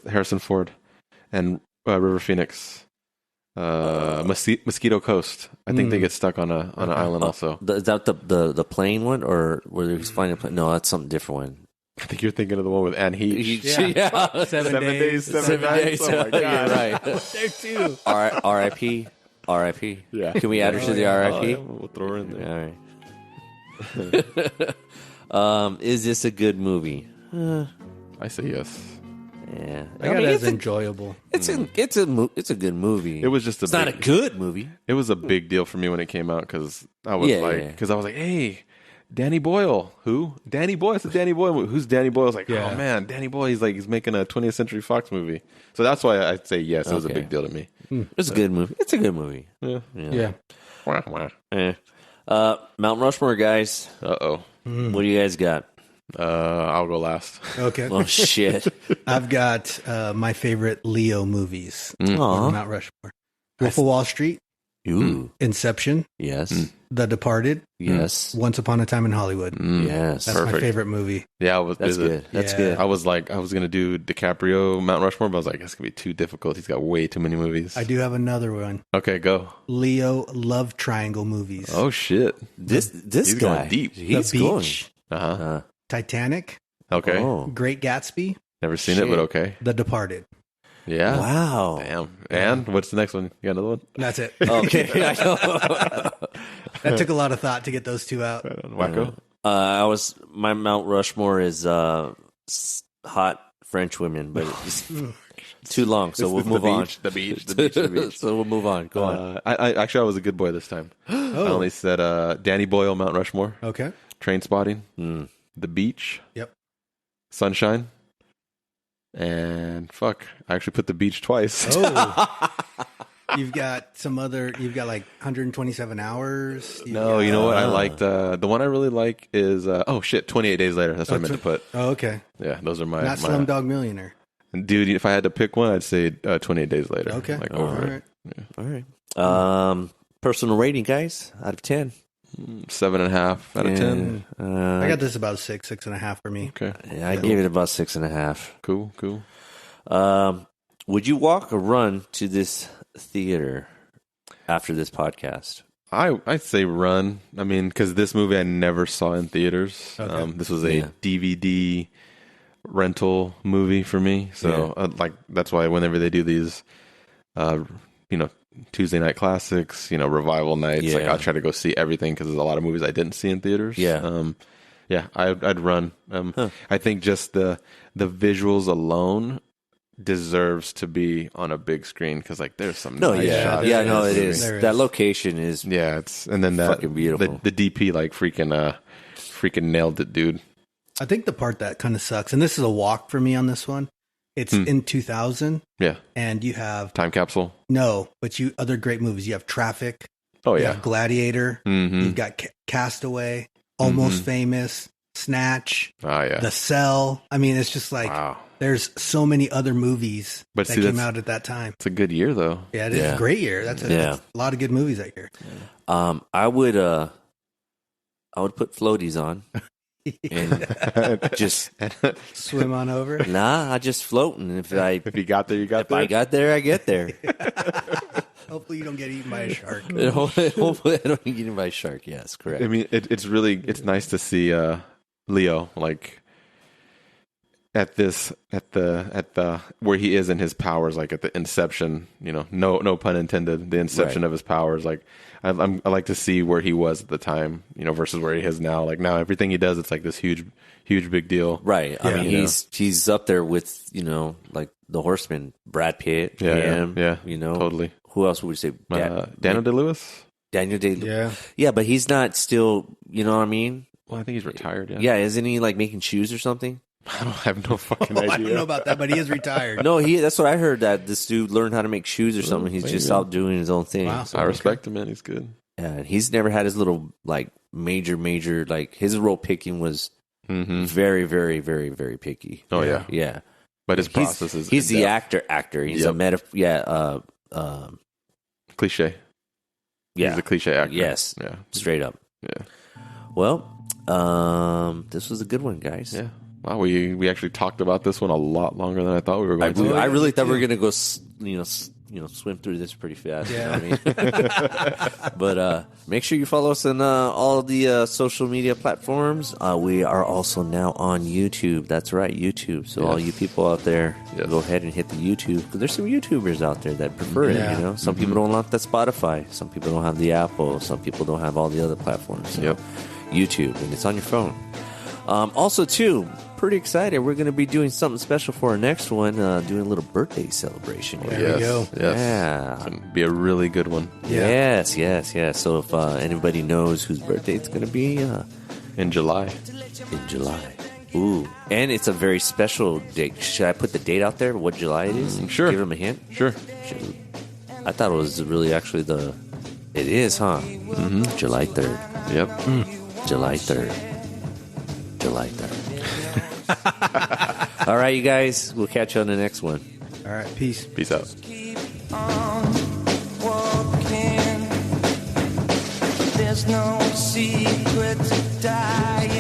Harrison Ford and River Phoenix? Mosquito Coast. I think they get stuck on an island also. Is that the plane one, or where he's flying a plane? No, that's something different one. I think you're thinking of the one with Anne Heche. Yeah. 7 days. 7 nights. Oh my God. You're right. There too. R.I.P. R.I.P. Yeah. Can we add her to the R.I.P.? We'll throw her in there. All right. Is this a good movie? I say yes. Yeah, I got it as enjoyable. It's a good movie. It was just It's not a good movie. It was a big deal for me when it came out because I was like, hey, Danny Boyle. Who? Danny Boyle. It's a Danny Boyle movie. Who's Danny Boyle? I was like, oh man, Danny Boyle. He's making a 20th Century Fox movie. So that's why I'd say yes. It was a big deal to me. It's a good movie. It's a good movie. Yeah. Wah, wah. Mount Rushmore, guys. Uh-oh. What do you guys got? I'll go last. Okay. Oh shit. I've got my favorite Leo movies. Aw. Mount Rushmore. Wolf of Wall Street. Ooh. Inception. Yes. The Departed. Yes. Once Upon a Time in Hollywood. Yes. That's my favorite movie. Yeah, That's good. That's Yeah. good. I was gonna do DiCaprio Mount Rushmore, but I was like, it's gonna be too difficult. He's got way too many movies. I do have another one. Okay, go. Leo love triangle movies. Oh shit. This He's guy going deep. He's The going. Beach. Uh-huh. Titanic. Okay. Oh. Great Gatsby. Never seen it, but okay. The Departed. Yeah. Wow. Damn. And what's the next one? You got another one? That's it. Okay. I know. That took a lot of thought to get those two out. Wackoe? My Mount Rushmore is hot French women, but it's too long, so we'll move on. The beach. So we'll move on. Go on. I was a good boy this time. I only said Danny Boyle, Mount Rushmore, Okay. Train Spotting, The Beach, Yep. Sunshine, and fuck, I actually put The Beach twice. Oh. You've got like 127 hours. No, you know what? I liked the one I really like is 28 Days Later. That's what I meant to put. Oh, okay. Yeah, those are my Not Slumdog Millionaire. Dude, if I had to pick one, I'd say 28 Days Later. Okay. Like All over right. it. All right. Personal rating, guys, out of 10. 7.5 out of 10. I got this about 6.5 for me. Okay. Yeah, I gave it about 6.5. Cool. Would you walk or run to this theater after this podcast? I'd say run. I mean, because this movie I never saw in theaters. Okay. This was a DVD rental movie for me. So, that's why whenever they do these, Tuesday night classics, revival nights, I try to go see everything because there's a lot of movies I didn't see in theaters. Yeah. Yeah, I'd run. I think just the visuals alone deserves to be on a big screen because like there's some No, nice yeah, shots. yeah, no, it is. There That is. location is It's and then that fucking beautiful. The DP like freaking nailed it, dude. I think the part that kind of sucks, and this is a walk for me on this one. It's in 2000, Yeah, and you have Time Capsule. but you other great movies. You have Traffic. Oh You yeah, have Gladiator. Mhm. You've got Castaway, Almost Famous, Snatch, oh yeah. The Cell. I mean, it's just like Wow, there's so many other movies But that see, came that's- out at that time. it's a good year though. Yeah, it is Yeah. a great year. That's a lot of good movies that year. I would put floaties on and just Swim on over. I just float, and if you got there, you got there. I got there, I get there. Hopefully, you don't get eaten by a shark. Hopefully, I don't get eaten by a shark. Yes, correct. I mean, it's nice to see Leo like at the where he is in his powers, like at the inception. You know, no pun intended. The inception of his powers. Like I like to see where he was at the time. You know, versus where he is now. Like now, everything he does, it's like this huge big deal. Right. I mean, you he's up there with like the Horsemen, Brad Pitt, him. Yeah. You know, Totally. Who else would we say? Daniel Day-Lewis. Daniel Day. Yeah. Yeah, but he's not still. You know what I mean? Well, I think he's retired. Yeah. Yeah, isn't he like making shoes or something? I have no fucking idea. I don't know about that, but he is retired. No, that's what I heard. That this dude learned how to make shoes or something. He's just out doing his own thing. Wow. I respect him, man. He's good. Yeah, and he's never had his little like major like his role picking was very, very, very, very picky. Oh yeah. Yeah. But his process is he's the in-depth. actor. He's a Cliche. yeah. He's a cliche actor. Yes. Yeah. Straight up. Yeah. Well, this was a good one, guys. Yeah. Wow, we actually talked about this one a lot longer than I thought we were going to. I really thought we were going to go, swim through this pretty fast. Yeah. You know what I mean? But make sure you follow us on all the social media platforms. We are also now on YouTube. That's right, YouTube. So all you people out there, go ahead and hit the YouTube. Because there's some YouTubers out there that prefer it. You know, some people don't like the Spotify. Some people don't have the Apple. Some people don't have all the other platforms. So YouTube, and it's on your phone. Also, too, pretty excited. We're going to be doing something special for our next one, doing a little birthday celebration. There we go. Yes. Yeah. It's going to be a really good one. Yes. So if anybody knows whose birthday it's going to be, In July. in July. Ooh. And it's a very special date. Should I put the date out there, what July it is? Sure. Give them a hint? Sure. I thought it was really actually it is, huh? Mm-hmm. July 3rd. Yep. July 3rd. July 3rd. All right, you guys. We'll catch you on the next one. All right. Peace. Peace out. There's no secret to dying.